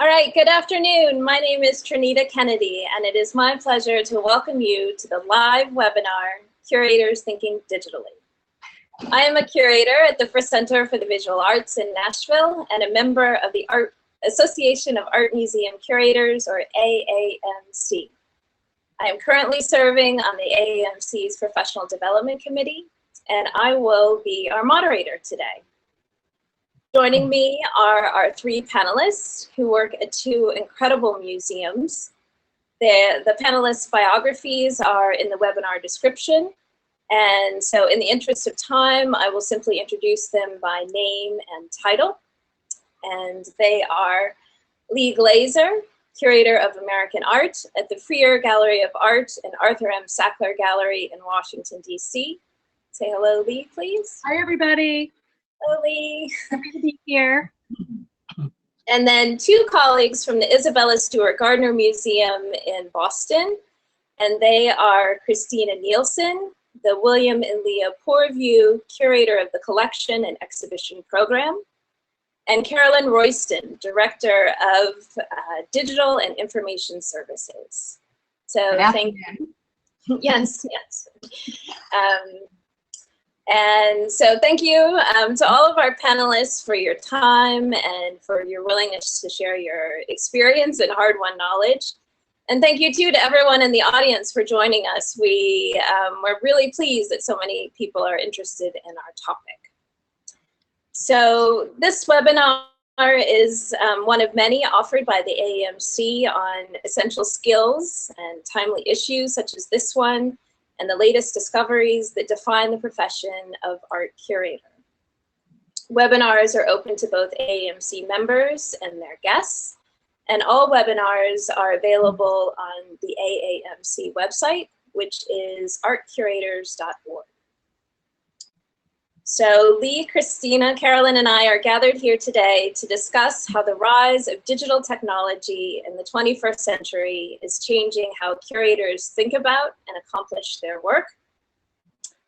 All right, good afternoon. My name is Trinita Kennedy, and it is my pleasure to welcome you to the live webinar, Curators Thinking Digitally. I am a curator at the Frist Center for the Visual Arts in Nashville and a member of the Association of Art Museum Curators, or AAMC. I am currently serving on the AAMC's Professional Development Committee, and I will be our moderator today. Joining me are our three panelists who work at two incredible museums. The panelists' biographies are in the webinar description, and so in the interest of time, I will simply introduce them by name and title. And they are Lee Glazer, Curator of American Art at the Freer Gallery of Art and Arthur M. Sackler Gallery in Washington, D.C. Say hello, Lee, please. Hi, everybody. Hello, Lee. Happy to be here. And then two colleagues from the Isabella Stewart Gardner Museum in Boston, and they are Christina Nielsen, the William and Leah Poorvu Curator of the Collection and Exhibition Program, and Carolyn Royston, Director of Digital and Information Services. So thank you. Yes. And so thank you to all of our panelists for your time and for your willingness to share your experience and hard-won knowledge. And thank you too to everyone in the audience for joining us. We're really pleased that so many people are interested in our topic. So this webinar is one of many offered by the AAMC on essential skills and timely issues such as this one, and the latest discoveries that define the profession of art curator. Webinars are open to both AAMC members and their guests, and all webinars are available on the AAMC website, which is artcurators.org. So Lee, Christina, Carolyn, and I are gathered here today to discuss how the rise of digital technology in the 21st century is changing how curators think about and accomplish their work.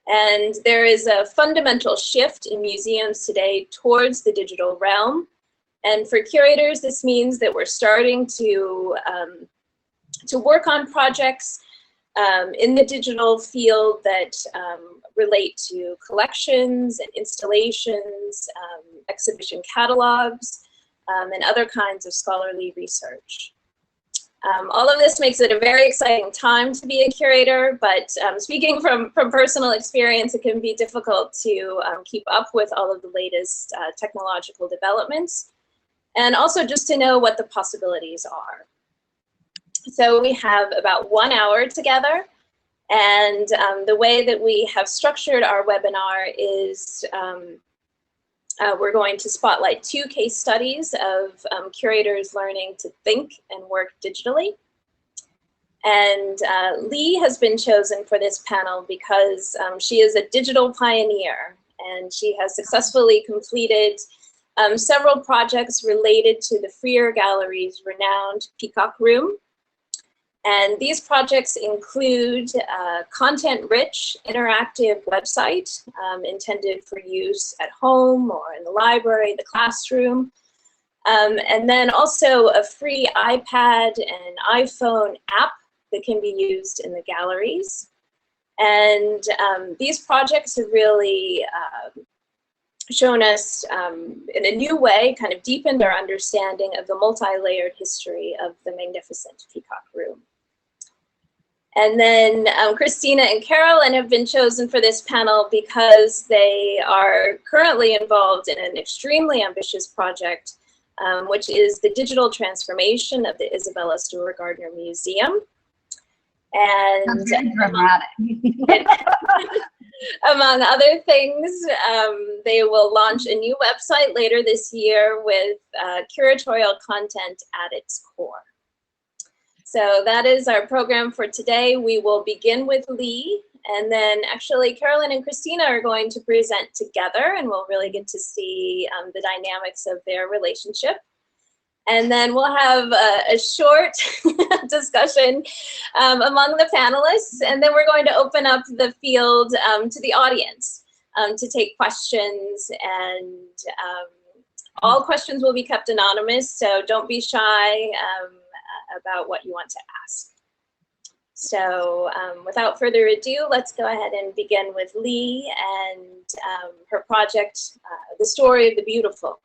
And there is a fundamental shift in museums today towards the digital realm. And for curators, this means that we're starting to work on projects in the digital field that relate to collections and installations, exhibition catalogs, and other kinds of scholarly research. All of this makes it a very exciting time to be a curator, but speaking from personal experience, it can be difficult to keep up with all of the latest technological developments, and also just to know what the possibilities are. So we have about 1 hour together, and the way that we have structured our webinar is we're going to spotlight two case studies of curators learning to think and work digitally. And Lee has been chosen for this panel because she is a digital pioneer, and she has successfully completed several projects related to the Freer Gallery's renowned Peacock Room. And these projects include a content-rich, interactive website intended for use at home or in the library, the classroom, and then also a free iPad and iPhone app that can be used in the galleries. And these projects have really shown us in a new way, kind of deepened our understanding of the multi-layered history of the magnificent Peacock Room. And then Christina and Carolyn have been chosen for this panel because they are currently involved in an extremely ambitious project, which is the digital transformation of the Isabella Stewart Gardner Museum. And that's very dramatic. Among other things, they will launch a new website later this year with curatorial content at its core. So that is our program for today. We will begin with Lee, and then actually Carolyn and Christina are going to present together, and we'll really get to see the dynamics of their relationship. And then we'll have a short discussion among the panelists, and then we're going to open up the field to the audience to take questions and All questions will be kept anonymous, so don't be shy about what you want to ask. So without further ado, let's go ahead and begin with Lee and her project, The Story of the Beautiful.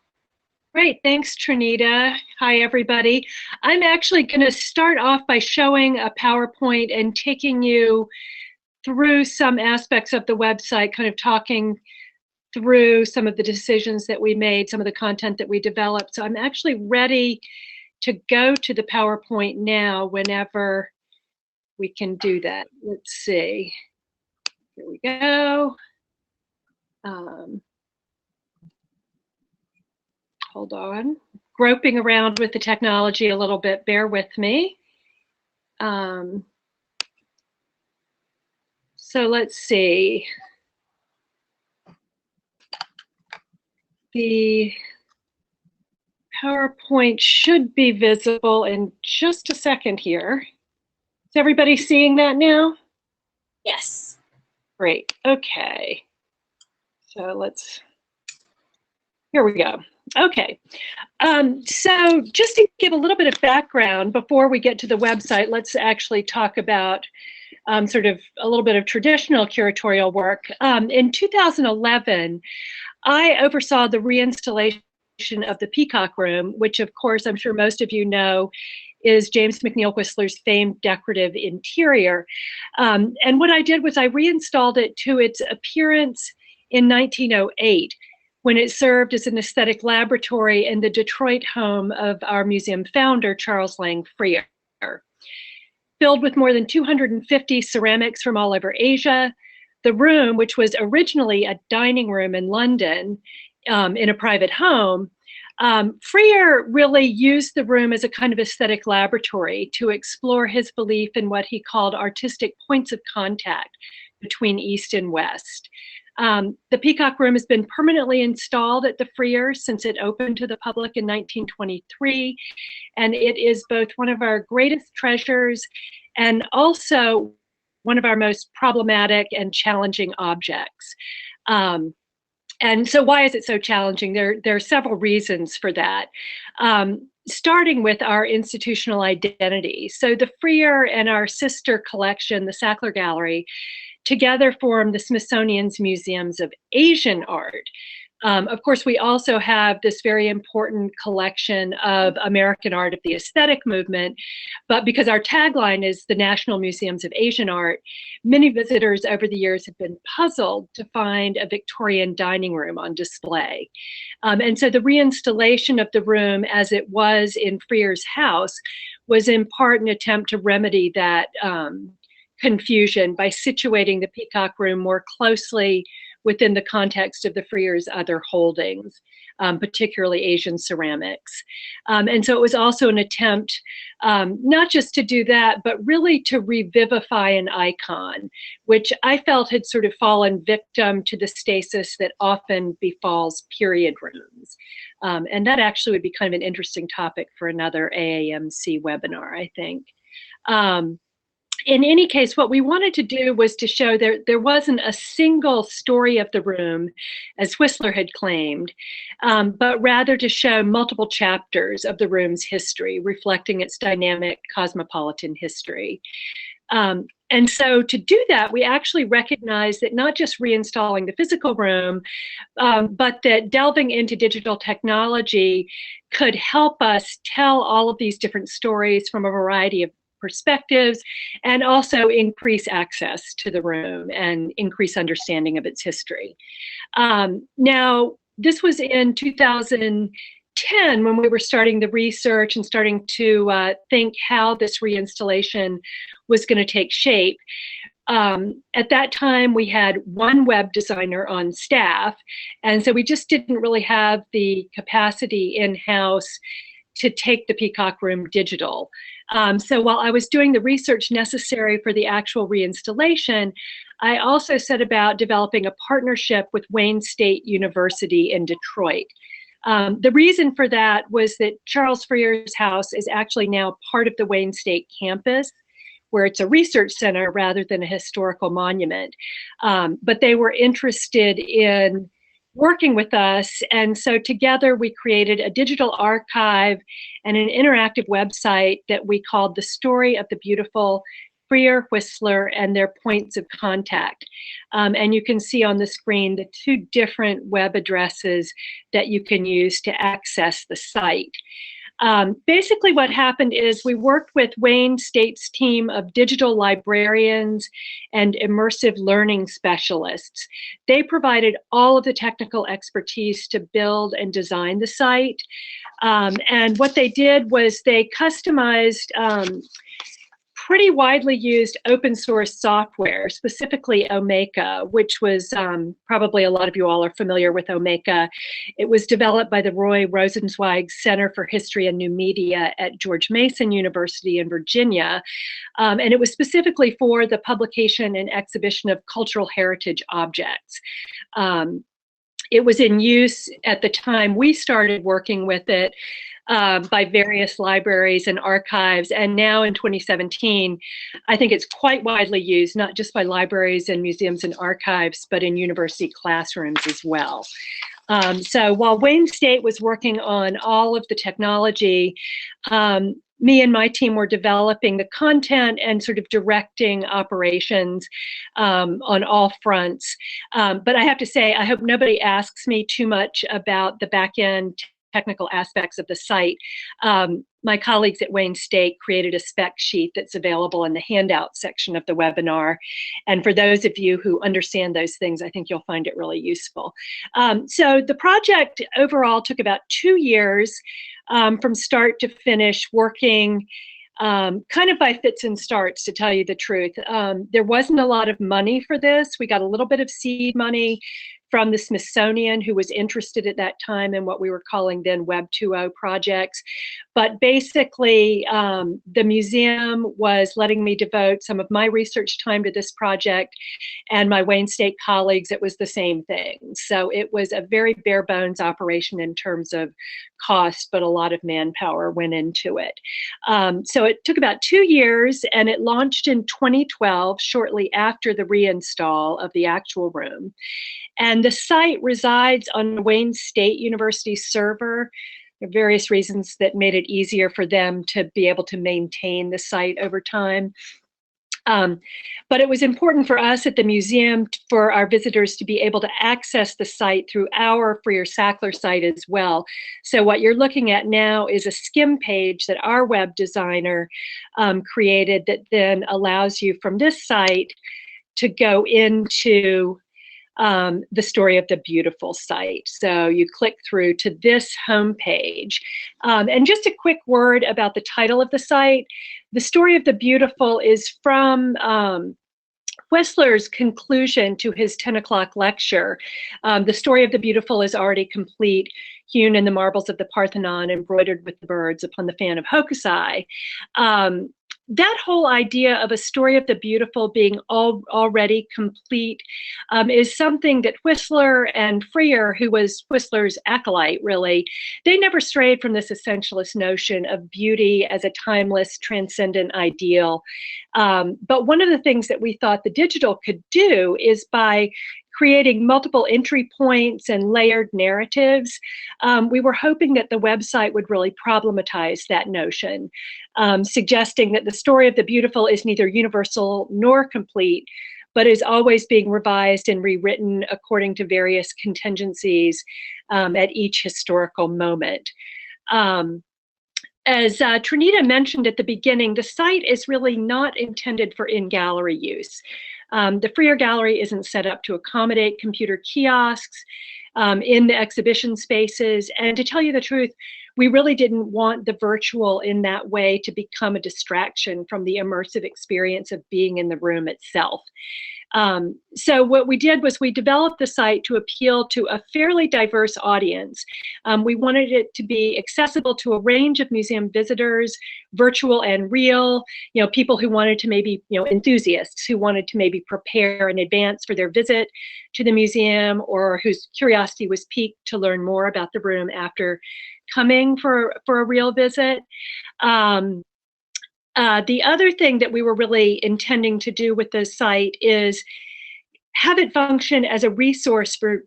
Great, thanks, Trinita. Hi, everybody. I'm actually going to start off by showing a PowerPoint and taking you through some aspects of the website, kind of talking through some of the decisions that we made, some of the content that we developed. So I'm actually ready to go to the PowerPoint now whenever we can do that. Let's see. Here we go. Hold on. Groping around with the technology a little bit. Bear with me. So let's see. The PowerPoint should be visible in just a second here. Is everybody seeing that now? Yes. Great. Okay. So here we go. Okay. So just to give a little bit of background before we get to the website, let's actually talk about sort of a little bit of traditional curatorial work. In 2011, I oversaw the reinstallation of the Peacock Room, which of course I'm sure most of you know is James McNeill Whistler's famed decorative interior. And what I did was I reinstalled it to its appearance in 1908, when it served as an aesthetic laboratory in the Detroit home of our museum founder, Charles Lang Freer. Filled with more than 250 ceramics from all over Asia, the room, which was originally a dining room in London in a private home, Freer really used the room as a kind of aesthetic laboratory to explore his belief in what he called artistic points of contact between East and West. The Peacock Room has been permanently installed at the Freers since it opened to the public in 1923, and it is both one of our greatest treasures and also one of our most problematic and challenging objects. And so why is it so challenging? There are several reasons for that. Starting with our institutional identity. So the Freer and our sister collection, the Sackler Gallery, together form the Smithsonian's Museums of Asian Art. Of course, we also have this very important collection of American art of the aesthetic movement, but because our tagline is the National Museums of Asian Art, many visitors over the years have been puzzled to find a Victorian dining room on display. And so the reinstallation of the room as it was in Freer's house was in part an attempt to remedy that confusion by situating the Peacock Room more closely within the context of the Freer's other holdings, particularly Asian ceramics. And so it was also an attempt not just to do that, but really to revivify an icon, which I felt had sort of fallen victim to the stasis that often befalls period rooms. And that actually would be kind of an interesting topic for another AAMC webinar, I think. In any case, what we wanted to do was to show there wasn't a single story of the room, as Whistler had claimed, but rather to show multiple chapters of the room's history, reflecting its dynamic cosmopolitan history. And so to do that, we actually recognized that not just reinstalling the physical room, but that delving into digital technology could help us tell all of these different stories from a variety of perspectives, and also increase access to the room and increase understanding of its history. Now, this was in 2010 when we were starting the research and starting to think how this reinstallation was going to take shape. At that time, we had one web designer on staff, and so we just didn't really have the capacity in-house to take the Peacock Room digital. So while I was doing the research necessary for the actual reinstallation, I also set about developing a partnership with Wayne State University in Detroit. The reason for that was that Charles Freer's house is actually now part of the Wayne State campus, where it's a research center rather than a historical monument. But they were interested in working with us. And so together we created a digital archive and an interactive website that we called The Story of the Beautiful, Freer, Whistler, and Their Points of Contact. And you can see on the screen the two different web addresses that you can use to access the site. Basically what happened is we worked with Wayne State's team of digital librarians and immersive learning specialists. They provided all of the technical expertise to build and design the site. And what they did was they customized pretty widely used open source software, specifically Omeka, which was probably a lot of you all are familiar with Omeka. It was developed by the Roy Rosenzweig Center for History and New Media at George Mason University in Virginia. And it was specifically for the publication and exhibition of cultural heritage objects. It was in use at the time we started working with it by various libraries and archives. And now in 2017, I think it's quite widely used, not just by libraries and museums and archives, but in university classrooms as well. So while Wayne State was working on all of the technology, me and my team were developing the content and sort of directing operations on all fronts. But I have to say, I hope nobody asks me too much about the back end technical aspects of the site. My colleagues at Wayne State created a spec sheet that's available in the handout section of the webinar. And for those of you who understand those things, I think you'll find it really useful. So the project overall took about 2 years from start to finish, working kind of by fits and starts, to tell you the truth. There wasn't a lot of money for this. We got a little bit of seed money from the Smithsonian, who was interested at that time in what we were calling then Web 2.0 projects. But basically, the museum was letting me devote some of my research time to this project, and my Wayne State colleagues, it was the same thing. So it was a very bare bones operation in terms of cost, but a lot of manpower went into it. So it took about 2 years, and it launched in 2012, shortly after the reinstall of the actual room. And the site resides on Wayne State University server. There are various reasons that made it easier for them to be able to maintain the site over time. But it was important for us at the museum for our visitors to be able to access the site through our Freer Sackler site as well. So what you're looking at now is a skim page that our web designer created that then allows you from this site to go into the Story of the Beautiful site. So you click through to this homepage. And just a quick word about the title of the site. The Story of the Beautiful is from Whistler's conclusion to his 10 o'clock lecture. The Story of the Beautiful is already complete, hewn in the marbles of the Parthenon, embroidered with the birds upon the fan of Hokusai. That whole idea of a story of the beautiful being already complete is something that Whistler and Freer, who was Whistler's acolyte, really, they never strayed from this essentialist notion of beauty as a timeless, transcendent ideal. But one of the things that we thought the digital could do is by creating multiple entry points and layered narratives, we were hoping that the website would really problematize that notion, suggesting that the story of the beautiful is neither universal nor complete, but is always being revised and rewritten according to various contingencies at each historical moment. As Trinita mentioned at the beginning, the site is really not intended for in-gallery use. The Freer Gallery isn't set up to accommodate computer kiosks in the exhibition spaces. And to tell you the truth, we really didn't want the virtual in that way to become a distraction from the immersive experience of being in the room itself. So what we did was we developed the site to appeal to a fairly diverse audience. We wanted it to be accessible to a range of museum visitors, virtual and real, people who wanted to maybe, enthusiasts who wanted to maybe prepare in advance for their visit to the museum, or whose curiosity was piqued to learn more about the room after coming for a real visit. The other thing that we were really intending to do with the site is have it function as a resource for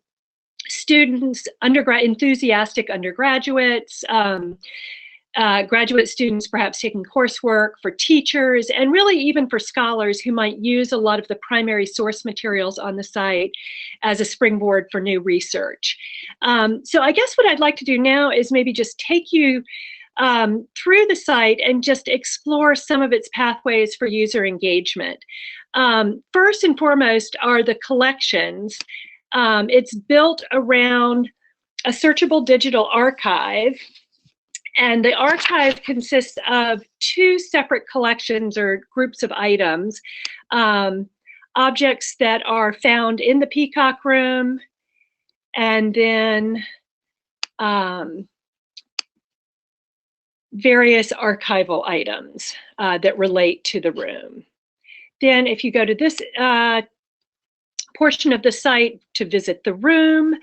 students, enthusiastic undergraduates, graduate students perhaps taking coursework, for teachers, and really even for scholars who might use a lot of the primary source materials on the site as a springboard for new research. So I guess what I'd like to do now is maybe just take you through the site and just explore some of its pathways for user engagement. First and foremost are the collections. It's built around a searchable digital archive, and the archive consists of two separate collections or groups of items, objects that are found in the Peacock Room, and then various archival items that relate to the room. Then if you go to this portion of the site to visit the room,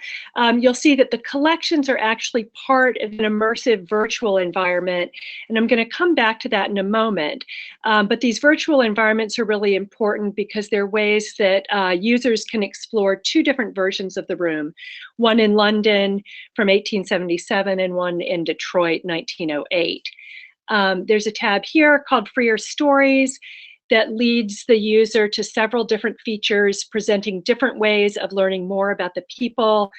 you'll see that the collections are actually part of an immersive virtual environment, and I'm going to come back to that in a moment. But these virtual environments are really important because they're ways that users can explore two different versions of the room, one in London from 1877 and one in Detroit, 1908. There's a tab here called Freer Stories that leads the user to several different features presenting different ways of learning more about the people,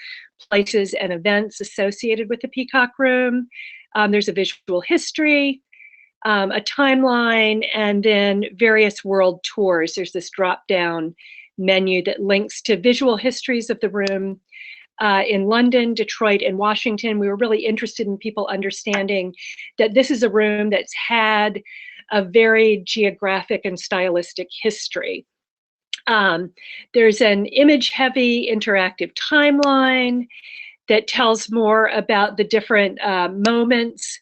places, and events associated with the Peacock Room. There's a visual history, a timeline, and then various world tours. There's this drop-down menu that links to visual histories of the room in London, Detroit, and Washington. We were really interested in people understanding that this is a room that's had a very geographic and stylistic history. There's an image-heavy interactive timeline that tells more about the different moments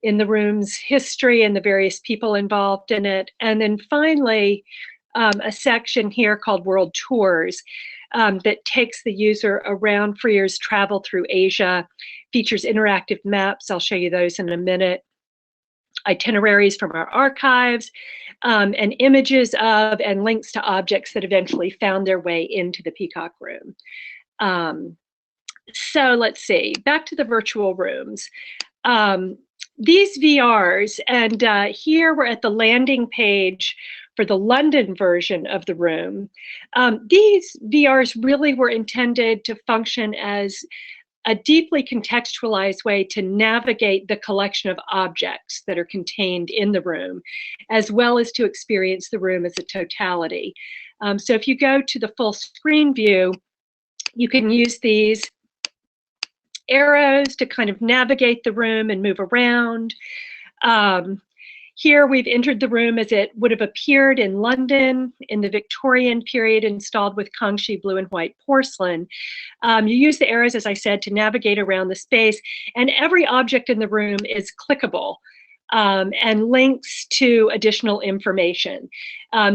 in the room's history and the various people involved in it. And then finally, a section here called World Tours that takes the user around Freer's travel through Asia, features interactive maps. I'll show you those in a minute. Itineraries from our archives, and images of and links to objects that eventually found their way into the Peacock Room. So let's see, back to the virtual rooms. These VRs, and here we're at the landing page for the London version of the room. These VRs really were intended to function as a deeply contextualized way to navigate the collection of objects that are contained in the room, as well as to experience the room as a totality. So if you go to the full screen view, you can use these arrows to kind of navigate the room and move around. Here we've entered the room as it would have appeared in London in the Victorian period, installed with Kangxi blue and white porcelain. You use the arrows, as I said, to navigate around the space, and every object in the room is clickable and links to additional information.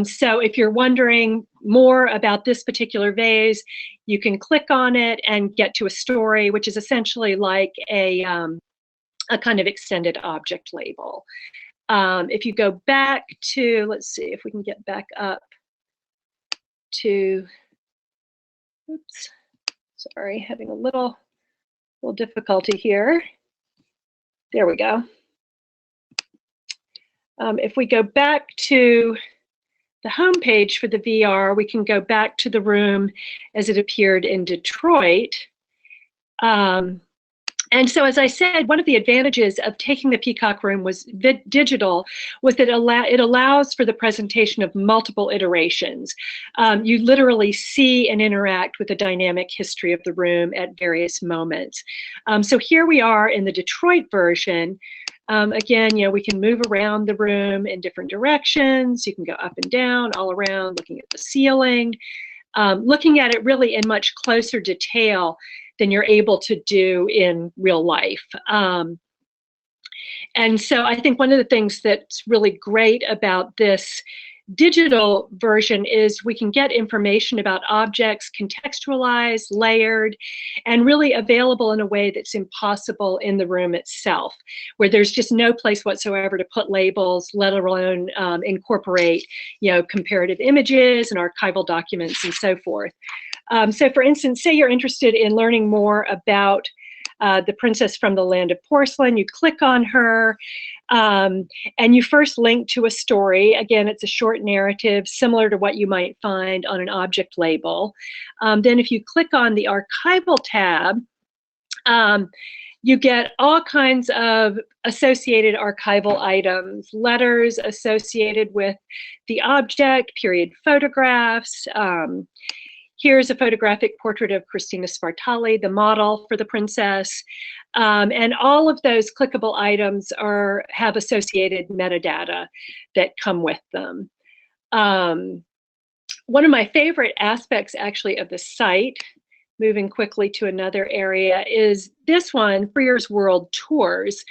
So if you're wondering more about this particular vase, you can click on it and get to a story, which is essentially like a kind of extended object label. If you go back to, let's see if we can get back up to, oops, sorry, having a little difficulty here. There we go. If we go back to the home page for the VR, we can go back to the room as it appeared in Detroit. And so, as I said, one of the advantages of taking the Peacock Room was digital was that it allows for the presentation of multiple iterations. You literally see and interact with the dynamic history of the room at various moments. So here we are in the Detroit version. Again, we can move around the room in different directions. You can go up and down, all around, looking at the ceiling, looking at it really in much closer detail than you're able to do in real life. And so I think one of the things that's really great about this digital version is we can get information about objects contextualized, layered, and really available in a way that's impossible in the room itself, where there's just no place whatsoever to put labels, let alone incorporate, comparative images and archival documents and so forth. So for instance, say you're interested in learning more about the princess from the land of porcelain. You click on her, and you first link to a story. Again, it's a short narrative similar to what you might find on an object label. Then if you click on the archival tab, you get all kinds of associated archival items, letters associated with the object, period photographs. Here's a photographic portrait of Christina Spartali, the model for the princess. And all of those clickable items have associated metadata that come with them. One of my favorite aspects actually of the site, moving quickly to another area, is this one, Freer's World Tours,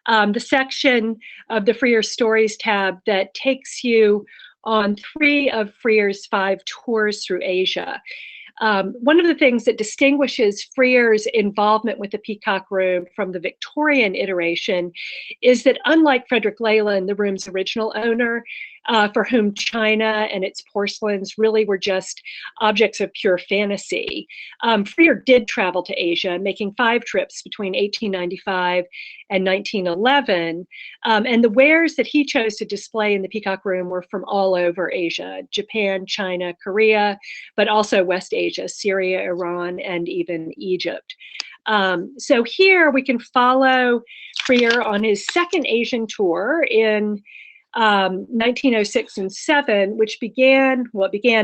the section of the Freer Stories tab that takes you on 3 of Freer's 5 tours through Asia. One of the things that distinguishes Freer's involvement with the Peacock Room from the Victorian iteration is that, unlike Frederick Leyland, the room's original owner, for whom China and its porcelains really were just objects of pure fantasy, Freer did travel to Asia, making 5 trips between 1895 and 1911. And the wares that he chose to display in the Peacock Room were from all over Asia: Japan, China, Korea, but also West Asia, Syria, Iran, and even Egypt. So here we can follow Freer on his second Asian tour in 1906 and 7, which began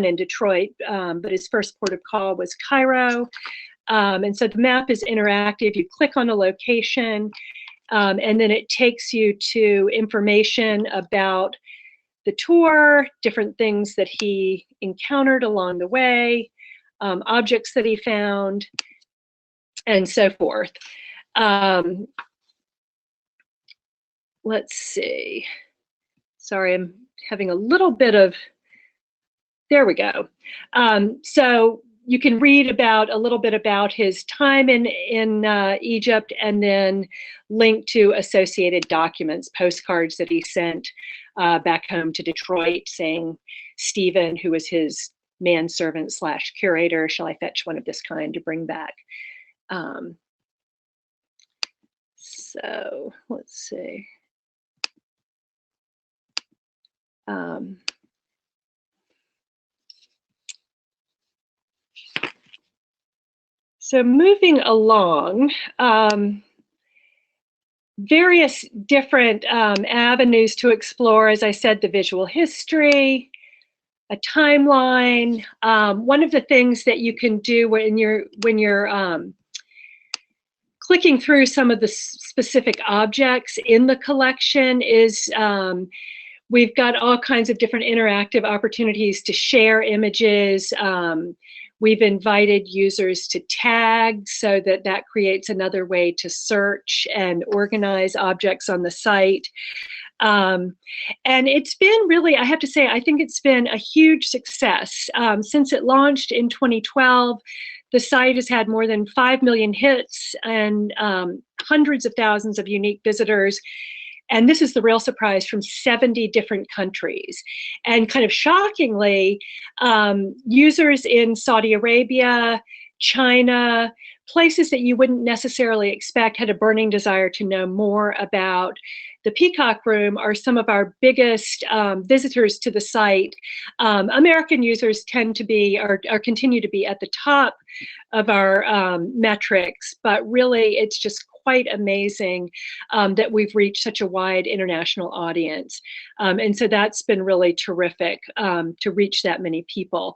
in Detroit, but his first port of call was Cairo. And so the map is interactive. You click on a location, and then it takes you to information about the tour, different things that he encountered along the way, objects that he found, and so forth. Let's see. Sorry, I'm having a little bit of, there we go. So you can read a little bit about his time in Egypt, and then link to associated documents, postcards that he sent back home to Detroit saying, Stephen, who was his manservant / curator, shall I fetch one of this kind to bring back? So let's see. So moving along, various different avenues to explore. As I said, the visual history, a timeline. One of the things that you can do when you're clicking through some of the specific objects in the collection is we've got all kinds of different interactive opportunities to share images. We've invited users to tag so that creates another way to search and organize objects on the site. And it's been really, I have to say, I think it's been a huge success. Since it launched in 2012, the site has had more than 5 million hits and hundreds of thousands of unique visitors. And this is the real surprise, from 70 different countries. And kind of shockingly, users in Saudi Arabia, China, places that you wouldn't necessarily expect had a burning desire to know more about the Peacock Room are some of our biggest visitors to the site. American users tend to be, or continue to be, at the top of our metrics, but really it's just quite amazing that we've reached such a wide international audience. And so that's been really terrific to reach that many people.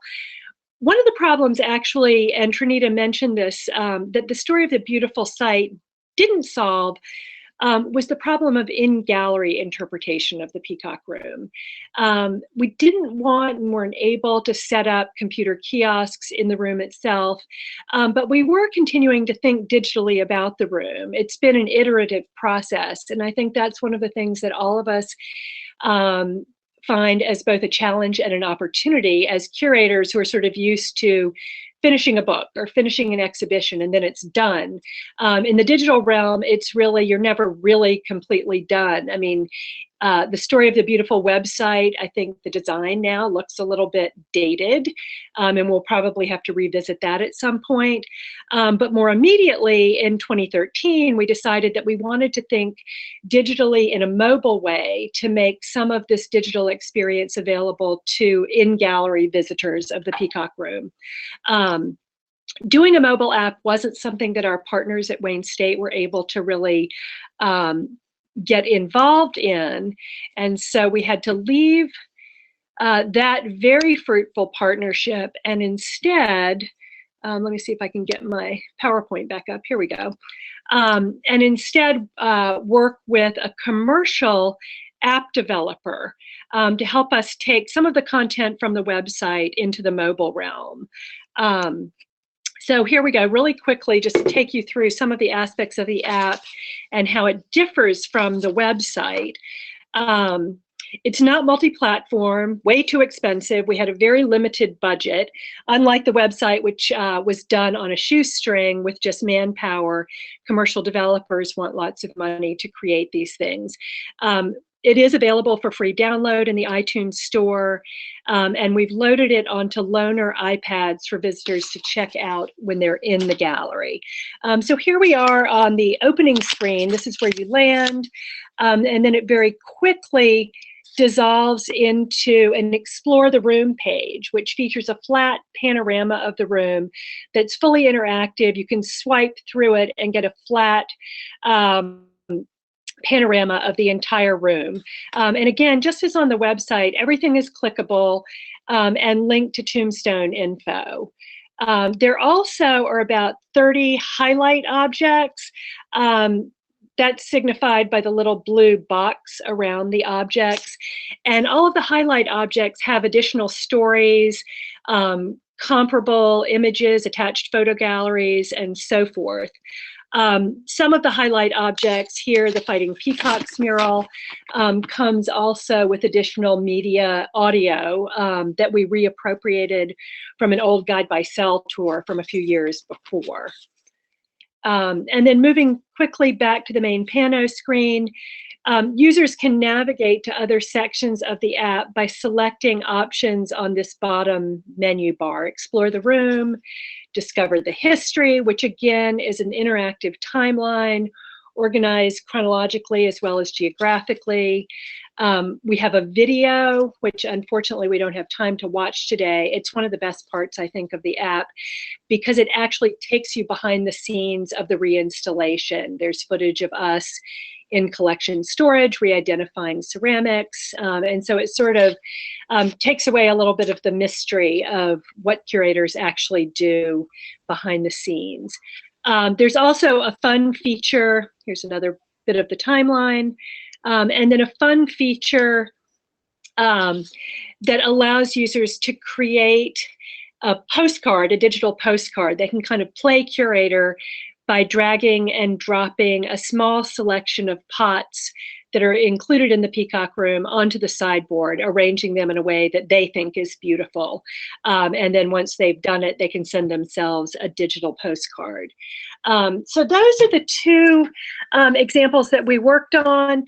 One of the problems, actually, and Trinita mentioned this, that the Story of the Beautiful site didn't solve was the problem of in-gallery interpretation of the Peacock Room. We didn't want and weren't able to set up computer kiosks in the room itself, but we were continuing to think digitally about the room. It's been an iterative process, and I think that's one of the things that all of us find as both a challenge and an opportunity as curators who are sort of used to finishing a book or finishing an exhibition and then it's done. In the digital realm, it's really, you're never really completely done. I mean, The Story of the Beautiful website, I think the design now looks a little bit dated, and we'll probably have to revisit that at some point. But more immediately in 2013, we decided that we wanted to think digitally in a mobile way to make some of this digital experience available to in-gallery visitors of the Peacock Room. Doing a mobile app wasn't something that our partners at Wayne State were able to really get involved in. And so we had to leave that very fruitful partnership and instead, let me see if I can get my PowerPoint back up. Here we go. And instead work with a commercial app developer to help us take some of the content from the website into the mobile realm. So here we go, really quickly, just to take you through some of the aspects of the app and how it differs from the website. It's not multi-platform, way too expensive. We had a very limited budget, unlike the website, which was done on a shoestring with just manpower. Commercial developers want lots of money to create these things. It is available for free download in the iTunes store, and we've loaded it onto loaner iPads for visitors to check out when they're in the gallery. So here we are on the opening screen. This is where you land, and then it very quickly dissolves into an Explore the Room page, which features a flat panorama of the room that's fully interactive. You can swipe through it and get a flat panorama of the entire room. And again, just as on the website, everything is clickable and linked to tombstone info. There also are about 30 highlight objects. That's signified by the little blue box around the objects. And all of the highlight objects have additional stories, comparable images, attached photo galleries, and so forth. Some of the highlight objects here, the Fighting Peacocks mural, comes also with additional media audio that we reappropriated from an old Guide by Cell tour from a few years before. And then moving quickly back to the main pano screen, users can navigate to other sections of the app by selecting options on this bottom menu bar. Explore the room, discover the history, which again is an interactive timeline organized chronologically as well as geographically. We have a video, which unfortunately we don't have time to watch today. It's one of the best parts, I think, of the app because it actually takes you behind the scenes of the reinstallation. There's footage of us in collection storage, re-identifying ceramics. And so it sort of takes away a little bit of the mystery of what curators actually do behind the scenes. There's also a fun feature. Here's another bit of the timeline. And then a fun feature that allows users to create a postcard, a digital postcard. They can kind of play curator by dragging and dropping a small selection of pots that are included in the Peacock Room onto the sideboard, arranging them in a way that they think is beautiful. And then once they've done it, they can send themselves a digital postcard. So those are the two examples that we worked on.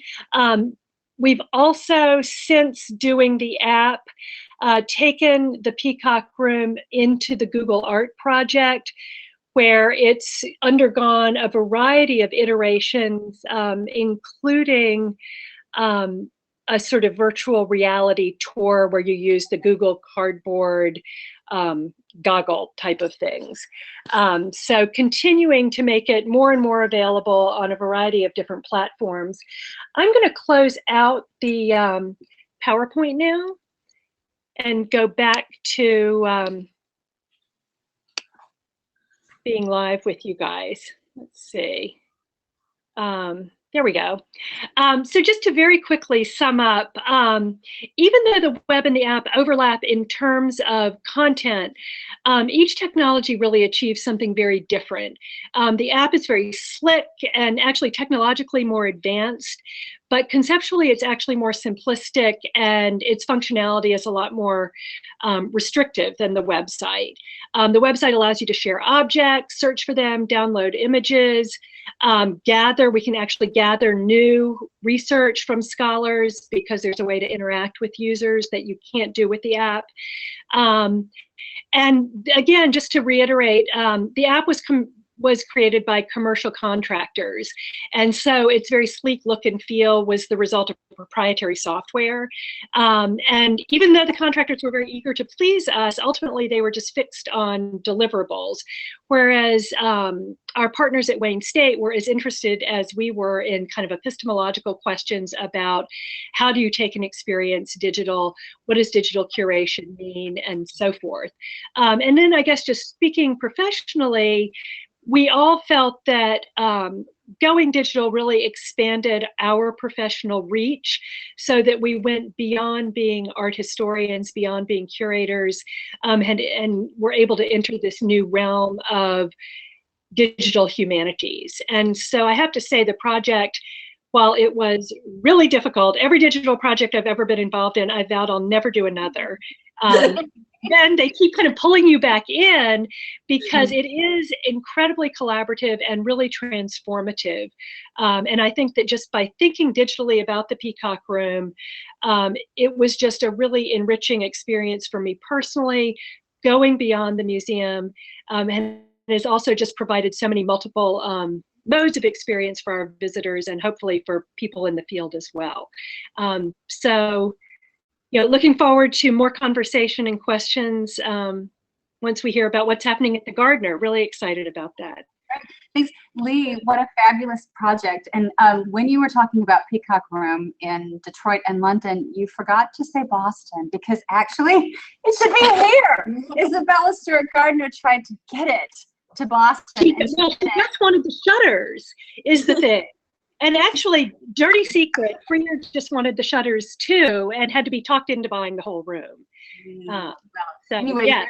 We've also, since doing the app, taken the Peacock Room into the Google Art project, where it's undergone a variety of iterations, including a sort of virtual reality tour where you use the Google Cardboard goggle type of things. So continuing to make it more and more available on a variety of different platforms. I'm going to close out the PowerPoint now and go back to being live with you guys. Let's see. There we go. So just to very quickly sum up, even though the web and the app overlap in terms of content, each technology really achieves something very different. The app is very slick and actually technologically more advanced, but conceptually it's actually more simplistic and its functionality is a lot more restrictive than the website. The website allows you to share objects, search for them, download images, We can actually gather new research from scholars because there's a way to interact with users that you can't do with the app. And again, just to reiterate, the app was created by commercial contractors. And so its very sleek look and feel was the result of proprietary software. And even though the contractors were very eager to please us, ultimately they were just fixed on deliverables. Whereas our partners at Wayne State were as interested as we were in kind of epistemological questions about how do you take an experience digital, what does digital curation mean, and so forth. And then I guess just speaking professionally, we all felt that going digital really expanded our professional reach so that we went beyond being art historians, beyond being curators, and were able to enter this new realm of digital humanities. And so I have to say the project, while it was really difficult, every digital project I've ever been involved in, I vowed I'll never do another. Then they keep kind of pulling you back in because it is incredibly collaborative and really transformative. And I think that just by thinking digitally about the Peacock Room, it was just a really enriching experience for me personally, going beyond the museum, and has also just provided so many multiple modes of experience for our visitors and hopefully for people in the field as well. So, looking forward to more conversation and questions once we hear about what's happening at the Gardner. Really excited about that. Thanks, Lee. What a fabulous project. And when you were talking about Peacock Room in Detroit and London, you forgot to say Boston because actually it should be here. Isabella Stewart Gardner tried to get it to Boston. Well, that's one of the shutters is the thing. And actually, dirty secret, Freer just wanted the shutters too and had to be talked into buying the whole room. So, anyway, yeah.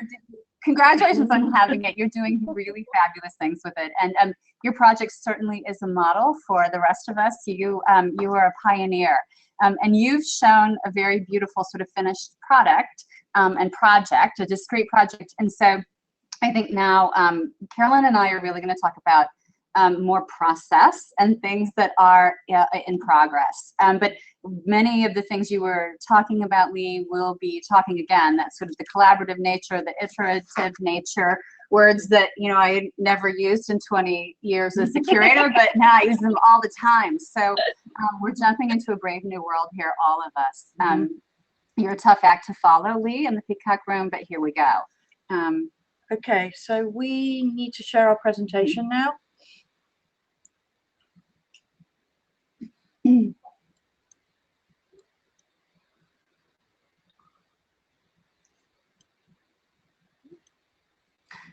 Congratulations on having it. You're doing really fabulous things with it. And your project certainly is a model for the rest of us. You are a pioneer. And you've shown a very beautiful sort of finished product and project, a discrete project. And so I think now Carolyn and I are really going to talk about more process and things that are in progress. But many of the things you were talking about, Lee, will be talking again. That's sort of the collaborative nature, the iterative nature, words that I never used in 20 years as a curator, but now I use them all the time. So we're jumping into a brave new world here, all of us. You're a tough act to follow, Lee, in the Peacock Room, but here we go. Okay, so we need to share our presentation now.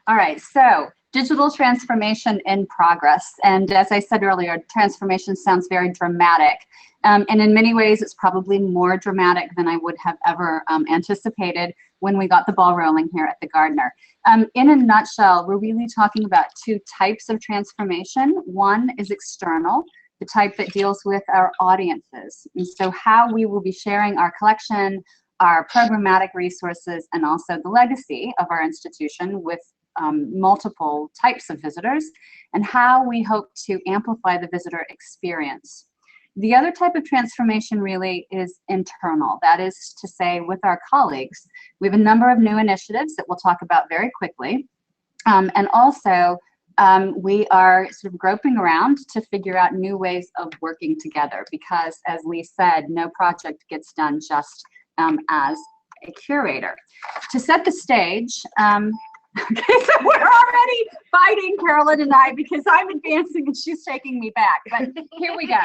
All right, so digital transformation in progress. And as I said earlier, transformation sounds very dramatic. And in many ways, it's probably more dramatic than I would have ever anticipated when we got the ball rolling here at the Gardner. In a nutshell, we're really talking about two types of transformation. One is external, the type that deals with our audiences. And so how we will be sharing our collection, our programmatic resources, and also the legacy of our institution with multiple types of visitors, and how we hope to amplify the visitor experience. The other type of transformation really is internal. That is to say, with our colleagues, we have a number of new initiatives that we'll talk about very quickly. And also, we are sort of groping around to figure out new ways of working together because, as Lee said, no project gets done just as a curator. To set the stage, okay, so we're already fighting, Carolyn and I, because I'm advancing and she's taking me back. But here we go.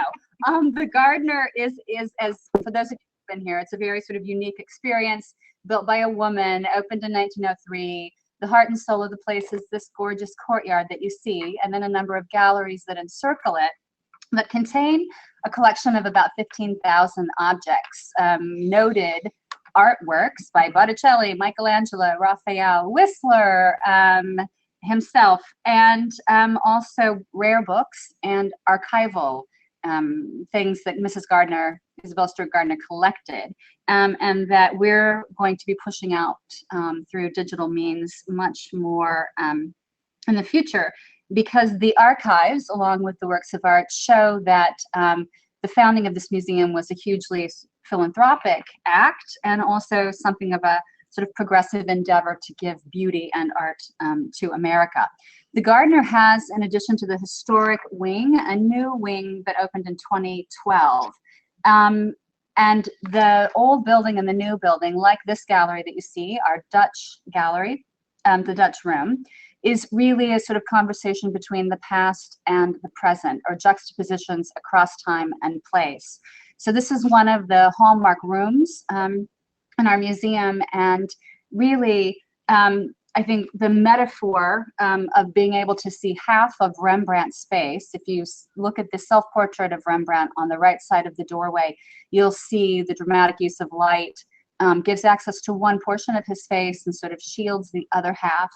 The Gardner is, as for those of you who've been here, it's a very sort of unique experience built by a woman, opened in 1903. The heart and soul of the place is this gorgeous courtyard that you see, and then a number of galleries that encircle it that contain a collection of about 15,000 objects, noted artworks by Botticelli, Michelangelo, Raphael, Whistler himself, and also rare books and archival things that Mrs. Gardner, Isabella Stewart Gardner, collected, and that we're going to be pushing out through digital means much more in the future. because the archives, along with the works of art, show that the founding of this museum was a hugely philanthropic act and also something of a sort of progressive endeavor to give beauty and art to America. The Gardner has, in addition to the historic wing, a new wing that opened in 2012. And the old building and the new building, like this gallery that you see, our Dutch gallery, the Dutch room, is really a sort of conversation between the past and the present, or juxtapositions across time and place. So this is one of the hallmark rooms in our museum, and really, I think the metaphor of being able to see half of Rembrandt's space, if you look at the self-portrait of Rembrandt on the right side of the doorway, you'll see the dramatic use of light gives access to one portion of his face and sort of shields the other half,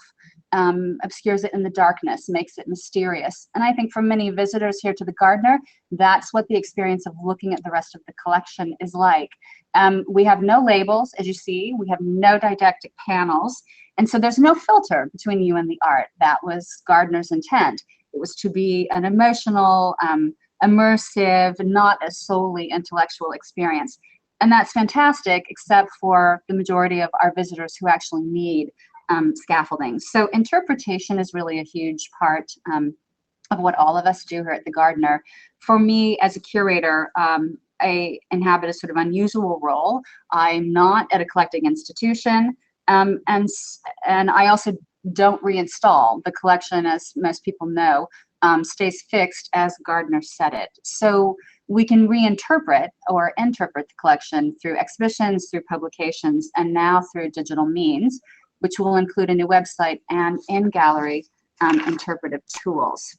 obscures it in the darkness, makes it mysterious. And I think for many visitors here to the Gardner, that's what the experience of looking at the rest of the collection is like. We have no labels, as you see. We have no didactic panels. And so there's no filter between you and the art. That was Gardner's intent. It was to be an emotional, immersive, not a solely intellectual experience. And that's fantastic, except for the majority of our visitors who actually need scaffolding. So interpretation is really a huge part of what all of us do here at the Gardner. For me, as a curator, I inhabit a sort of unusual role. I'm not at a collecting institution, and I also don't reinstall. The collection, as most people know, stays fixed as Gardner set it. So we can reinterpret or interpret the collection through exhibitions, through publications, and now through digital means, which will include a new website and in-gallery interpretive tools.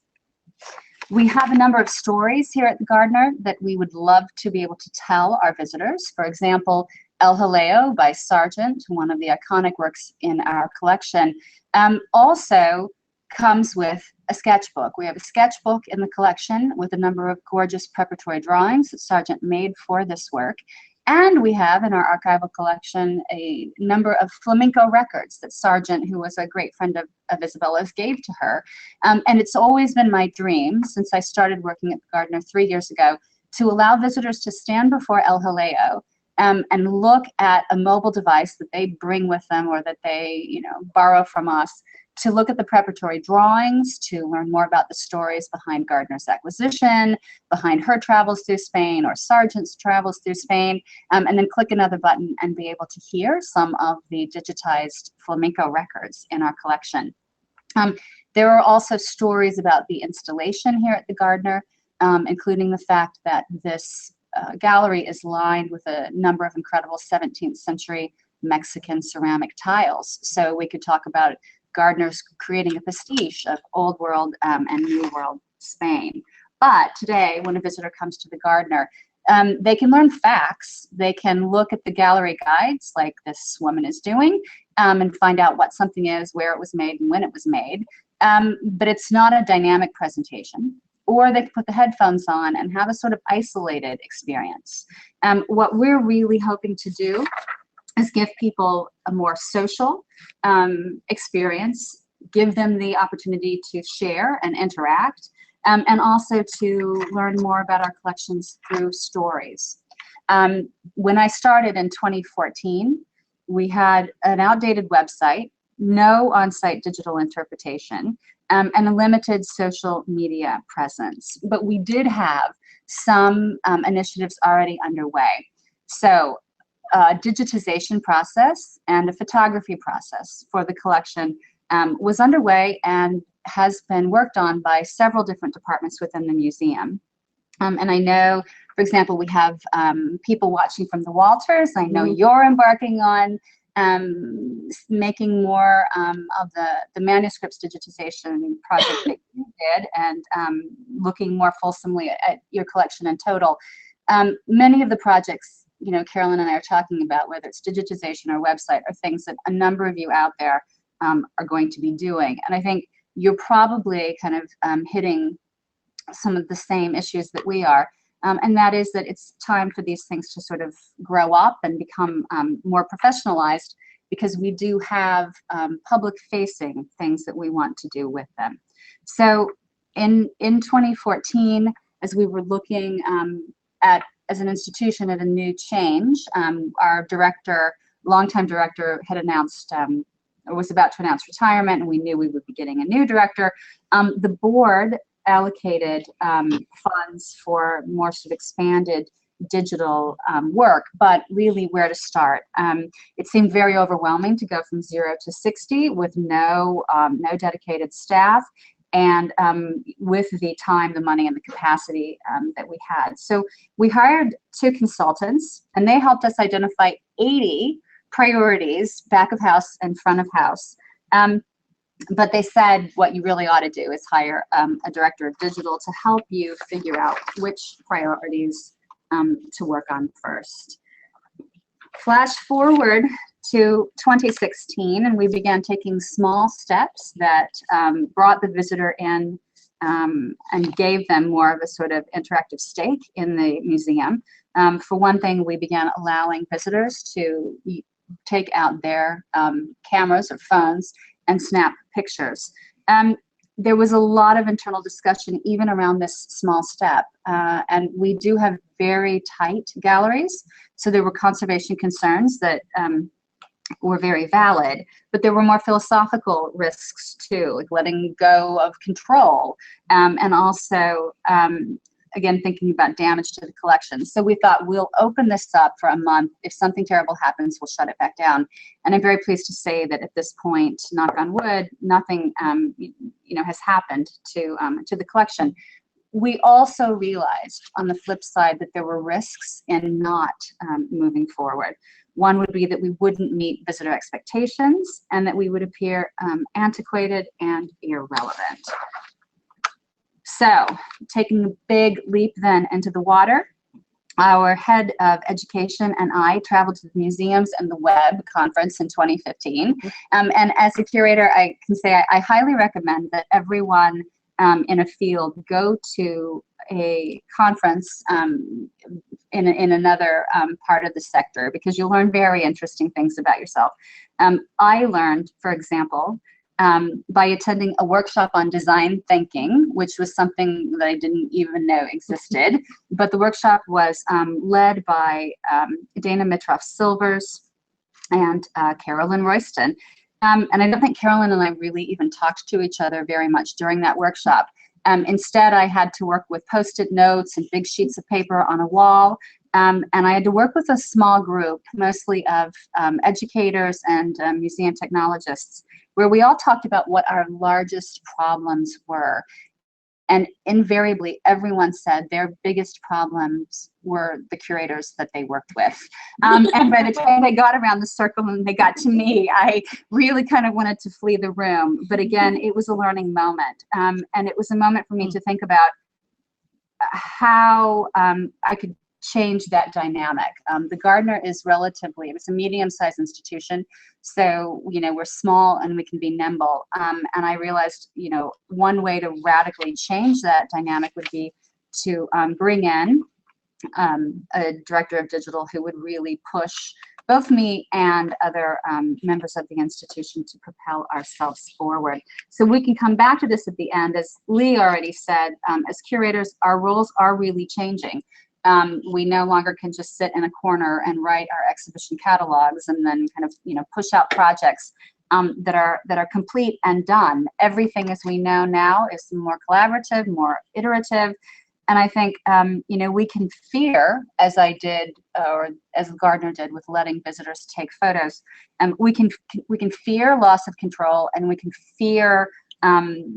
We have a number of stories here at the Gardner that we would love to be able to tell our visitors. For example, El Jaleo by Sargent, one of the iconic works in our collection, also comes with a sketchbook. We have a sketchbook in the collection with a number of gorgeous preparatory drawings that Sargent made for this work. And we have in our archival collection a number of flamenco records that Sargent, who was a great friend of Isabella's, gave to her. And it's always been my dream, since I started working at the Gardner 3 years ago, to allow visitors to stand before El Jaleo and look at a mobile device that they bring with them or that they borrow from us, to look at the preparatory drawings, to learn more about the stories behind Gardner's acquisition, behind her travels through Spain or Sargent's travels through Spain, and then click another button and be able to hear some of the digitized flamenco records in our collection. There are also stories about the installation here at the Gardner, including the fact that this gallery is lined with a number of incredible 17th century Mexican ceramic tiles. So we could talk about Gardner's creating a pastiche of Old World and New World Spain. But today, when a visitor comes to the Gardner, they can learn facts. They can look at the gallery guides, like this woman is doing, and find out what something is, where it was made, and when it was made. But it's not a dynamic presentation. Or they can put the headphones on and have a sort of isolated experience. What we're really hoping to do is give people a more social experience, give them the opportunity to share and interact, and also to learn more about our collections through stories. When I started in 2014, we had an outdated website, no on-site digital interpretation, and a limited social media presence. But we did have some initiatives already underway. So a digitization process and a photography process for the collection was underway and has been worked on by several different departments within the museum. And I know, for example, we have people watching from the Walters. I know you're embarking on making more of the manuscripts digitization project that you did, and looking more fulsomely at your collection in total. Many of the projects Carolyn and I are talking about, whether it's digitization or website, are things that a number of you out there are going to be doing. And I think you're probably kind of hitting some of the same issues that we are. And that is that it's time for these things to sort of grow up and become more professionalized, because we do have public-facing things that we want to do with them. So in 2014, as we were looking at, as an institution, at a new change, our director, longtime director, had announced, or was about to announce retirement, and we knew we would be getting a new director. The board allocated funds for more sort of expanded digital work, but really where to start. It seemed very overwhelming to go from 0 to 60 with no dedicated staff, and with the time, the money, and the capacity that we had. So we hired 2 consultants, and they helped us identify 80 priorities, back of house and front of house. But they said what you really ought to do is hire a director of digital to help you figure out which priorities to work on first. Flash forward to 2016, and we began taking small steps that brought the visitor in and gave them more of a sort of interactive stake in the museum. For one thing, we began allowing visitors to take out their cameras or phones and snap pictures. There was a lot of internal discussion even around this small step, and we do have very tight galleries, so there were conservation concerns that were very valid, but there were more philosophical risks too, like letting go of control, and also again, thinking about damage to the collection. So we thought, we'll open this up for a month. If something terrible happens, we'll shut it back down. And I'm very pleased to say that at this point, knock on wood, nothing has happened to the collection. We also realized on the flip side that there were risks in not moving forward. One would be that we wouldn't meet visitor expectations and that we would appear antiquated and irrelevant. So, taking a big leap then into the water, our head of education and I traveled to the museums and the web conference in 2015. And as a curator, I can say I highly recommend that everyone in a field go to a conference in another part of the sector, because you'll learn very interesting things about yourself. I learned, for example, by attending a workshop on design thinking, which was something that I didn't even know existed. But the workshop was led by Dana Mitroff-Silvers and Carolyn Royston. And I don't think Carolyn and I really even talked to each other very much during that workshop. Instead, I had to work with Post-it notes and big sheets of paper on a wall. And I had to work with a small group, mostly of educators and museum technologists, where we all talked about what our largest problems were. And invariably, everyone said their biggest problems were the curators that they worked with. And by the time they got around the circle and they got to me, I really kind of wanted to flee the room. But again, it was a learning moment. And it was a moment for me to think about how I could change that dynamic. The Gardner is it was a medium-sized institution, so we're small and we can be nimble. And I realized, one way to radically change that dynamic would be to bring in a director of digital who would really push both me and other members of the institution to propel ourselves forward. So we can come back to this at the end. As Lee already said, as curators, our roles are really changing. We no longer can just sit in a corner and write our exhibition catalogs and then kind of push out projects that are complete and done. Everything as we know now is more collaborative, more iterative, and I think we can fear, as I did, or as Gardner did with letting visitors take photos. We can fear loss of control, and we can fear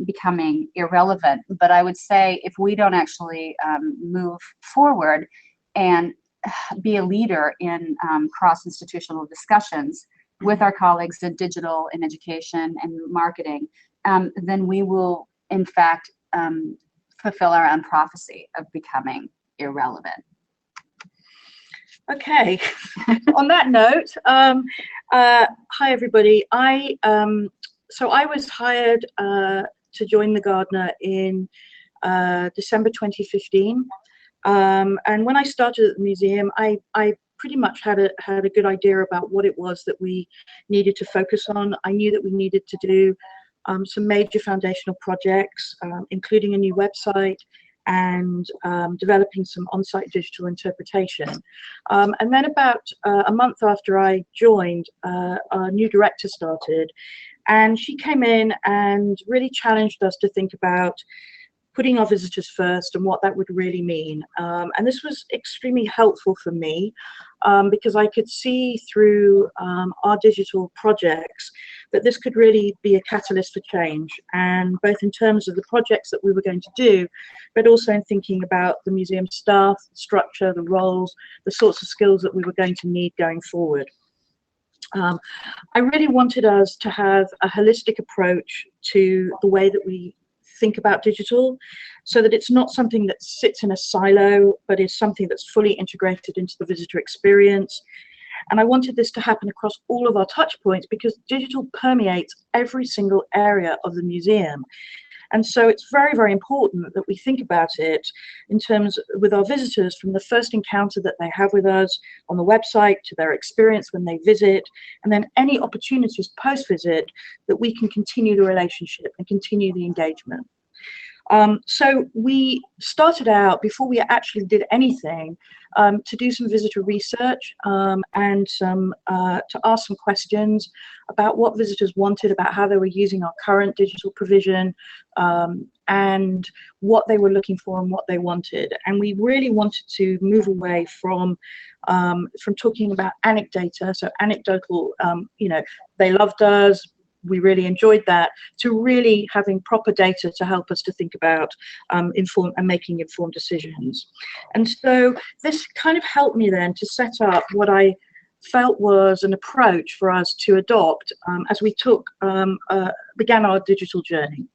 becoming irrelevant. But I would say if we don't actually move forward and be a leader in cross-institutional discussions with our colleagues in digital, in education, and marketing, then we will, in fact, fulfill our own prophecy of becoming irrelevant. Okay. On that note, hi everybody. So I was hired to join the Gardner in December 2015, and when I started at the museum, I pretty much had a good idea about what it was that we needed to focus on. I knew that we needed to do some major foundational projects, including a new website and developing some on-site digital interpretation. And then about a month after I joined, our new director started, and she came in and really challenged us to think about putting our visitors first and what that would really mean. And this was extremely helpful for me because I could see through our digital projects that this could really be a catalyst for change, and both in terms of the projects that we were going to do, but also in thinking about the museum staff, structure, the roles, the sorts of skills that we were going to need going forward. I really wanted us to have a holistic approach to the way that we think about digital, so that it's not something that sits in a silo, but is something that's fully integrated into the visitor experience. And I wanted this to happen across all of our touch points, because digital permeates every single area of the museum. And so it's very, very important that we think about it in terms with our visitors, from the first encounter that they have with us on the website to their experience when they visit, and then any opportunities post-visit that we can continue the relationship and continue the engagement. So we started out, before we actually did anything, to do some visitor research and to ask some questions about what visitors wanted, about how they were using our current digital provision, and what they were looking for and what they wanted. And we really wanted to move away from talking about anecdata, so anecdotal, you know, they loved us, we really enjoyed that, to really having proper data to help us to think about making informed decisions. And so this kind of helped me then to set up what I felt was an approach for us to adopt as we began our digital journey.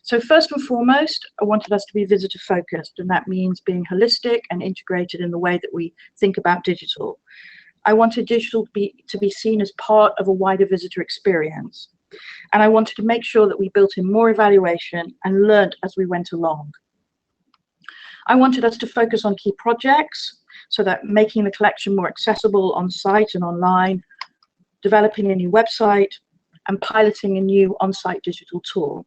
So first and foremost, I wanted us to be visitor focused, and that means being holistic and integrated in the way that we think about digital. I wanted digital to be seen as part of a wider visitor experience. And I wanted to make sure that we built in more evaluation and learned as we went along. I wanted us to focus on key projects, so that making the collection more accessible on site and online, developing a new website, and piloting a new on-site digital tool.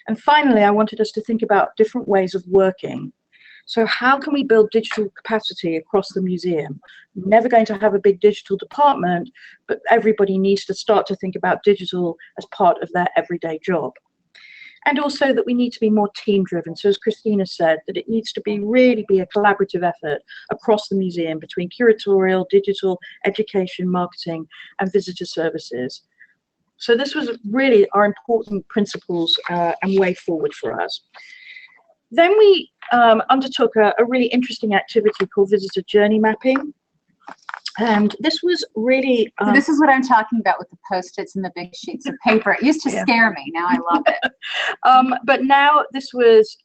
And finally, I wanted us to think about different ways of working. So how can we build digital capacity across the museum? We're never going to have a big digital department, but everybody needs to start to think about digital as part of their everyday job. And also that we need to be more team driven. So as Christina said, that it needs to really be a collaborative effort across the museum between curatorial, digital, education, marketing, and visitor services. So this was really our important principles and way forward for us. Then we undertook a really interesting activity called visitor journey mapping. And this was really... this is what I'm talking about with the Post-its and the big sheets of paper. It used to scare me. Now I love it. But now this was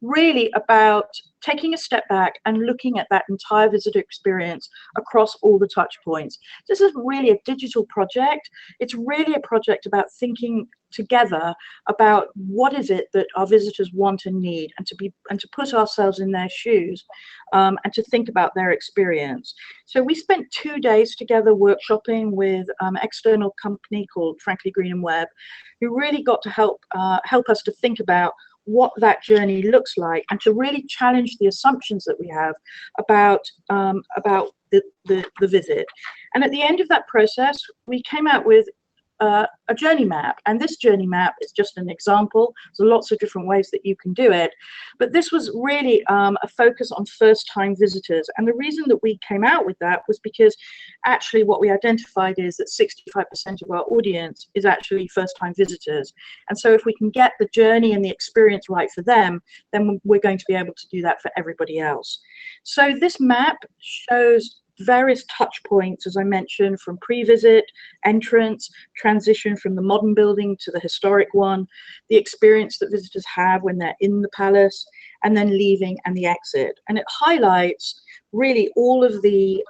really about taking a step back and looking at that entire visitor experience across all the touch points. This is really a digital project. It's really a project about thinking together about what is it that our visitors want and need, and to put ourselves in their shoes and to think about their experience. So we spent 2 days together workshopping with an external company called Frankly Green and Webb, who really got to help us to think about what that journey looks like, and to really challenge the assumptions that we have about the visit. And at the end of that process, we came out with a journey map, and this journey map is just an example. There's lots of different ways that you can do it, but this was really a focus on first-time visitors. And the reason that we came out with that was because actually what we identified is that 65% of our audience is actually first-time visitors, and so if we can get the journey and the experience right for them, then we're going to be able to do that for everybody else. So this map shows various touch points, as I mentioned, from pre-visit, entrance, transition from the modern building to the historic one, the experience that visitors have when they're in the palace, and then leaving and the exit. And it highlights really all of the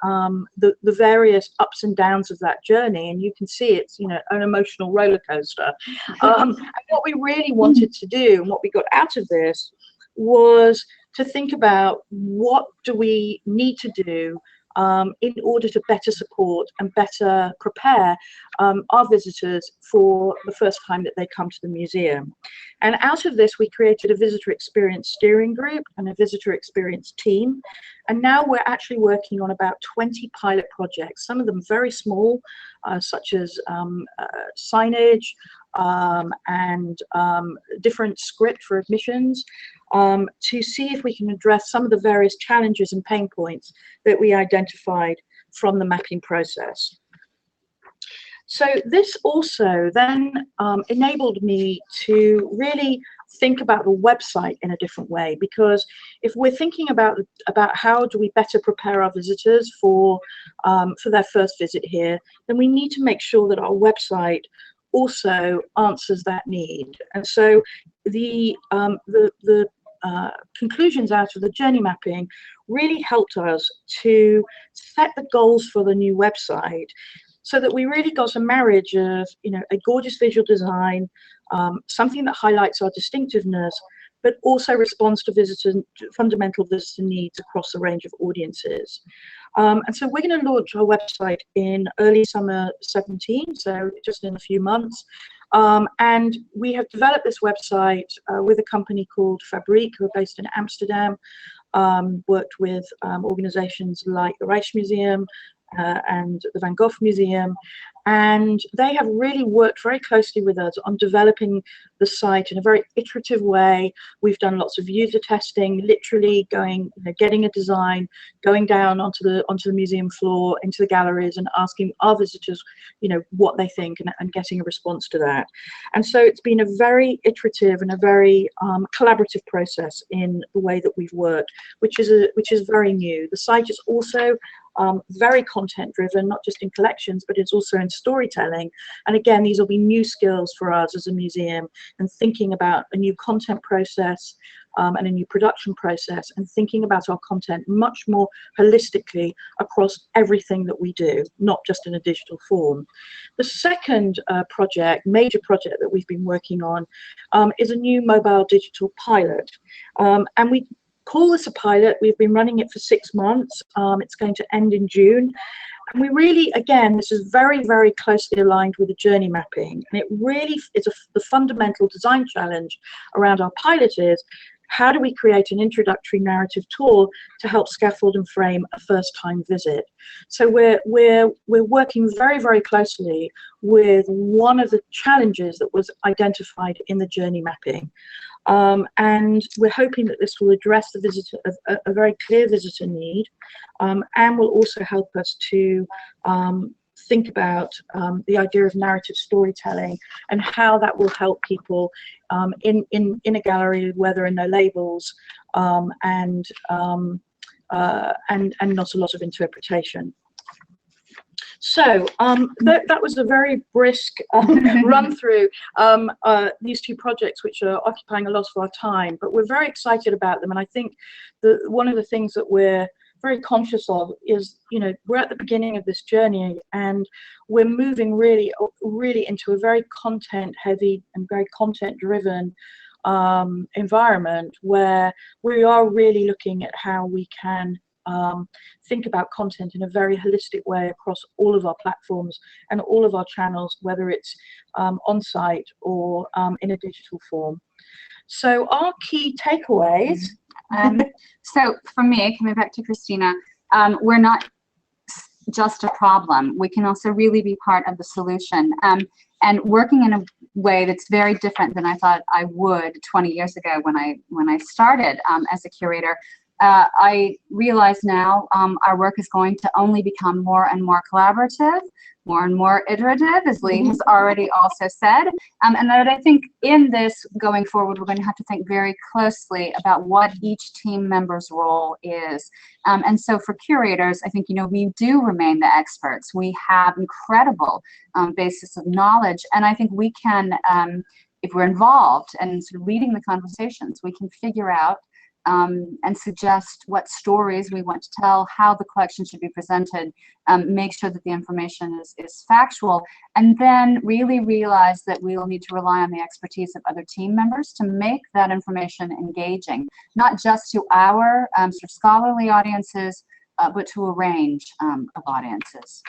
various ups and downs of that journey, and you can see it's, you know, an emotional roller coaster. And what we really wanted to do, and what we got out of this, was to think about what do we need to do in order to better support and better prepare our visitors for the first time that they come to the museum. And out of this, we created a visitor experience steering group and a visitor experience team. And now we're actually working on about 20 pilot projects, some of them very small, such as signage and different script for admissions, to see if we can address some of the various challenges and pain points that we identified from the mapping process. So this also then enabled me to really think about the website in a different way, because if we're thinking about how do we better prepare our visitors for their first visit here, then we need to make sure that our website also answers that need. And so the conclusions out of the journey mapping really helped us to set the goals for the new website, so that we really got a marriage of, you know, a gorgeous visual design, something that highlights our distinctiveness, but also responds to fundamental visitor needs across a range of audiences. And so we're going to launch our website in early summer 17, so just in a few months. And we have developed this website with a company called Fabriek, who are based in Amsterdam, worked with organizations like the Rijksmuseum and the Van Gogh Museum, and they have really worked very closely with us on developing the site in a very iterative way. We've done lots of user testing, literally going, you know, getting a design, going down onto the museum floor, into the galleries, and asking our visitors, you know, what they think, and getting a response to that. And so it's been a very iterative and a very collaborative process in the way that we've worked, which is very new. The site is also very content driven, not just in collections, but it's also in storytelling. And again, these will be new skills for us as a museum, and thinking about a new content process and a new production process, and thinking about our content much more holistically across everything that we do, not just in a digital form. The second major project that we've been working on is a new mobile digital pilot. And we call this a pilot. We've been running it for 6 months. It's going to end in June. And we really, again, this is very, very closely aligned with the journey mapping. And it really is the fundamental design challenge around our pilot is, how do we create an introductory narrative tour to help scaffold and frame a first-time visit? So we're working very, very closely with one of the challenges that was identified in the journey mapping. And we're hoping that this will address the visitor, a very clear visitor need, and will also help us to think about the idea of narrative storytelling and how that will help people in a gallery where there are no labels and not a lot of interpretation. So that was a very brisk run through these two projects, which are occupying a lot of our time, but we're very excited about them. And I think one of the things that we're very conscious of is, you know, we're at the beginning of this journey, and we're moving really into a very content heavy and very content driven environment, where we are really looking at how we can think about content in a very holistic way across all of our platforms and all of our channels, whether it's on site or in a digital form. So our key takeaways. So for me, coming back to Christina, we're not just a problem. We can also really be part of the solution. And working in a way that's very different than I thought I would 20 years ago when I started as a curator. I realize now our work is going to only become more and more collaborative, more and more iterative, as Lee has already also said. And that I think in this going forward, we're going to have to think very closely about what each team member's role is. And so for curators, I think, you know, we do remain the experts. We have incredible basis of knowledge. And I think we can, if we're involved and sort of leading the conversations, we can figure out and suggest what stories we want to tell, how the collection should be presented, make sure that the information is factual, and then really realize that we will need to rely on the expertise of other team members to make that information engaging, not just to our sort of scholarly audiences, but to a range of audiences.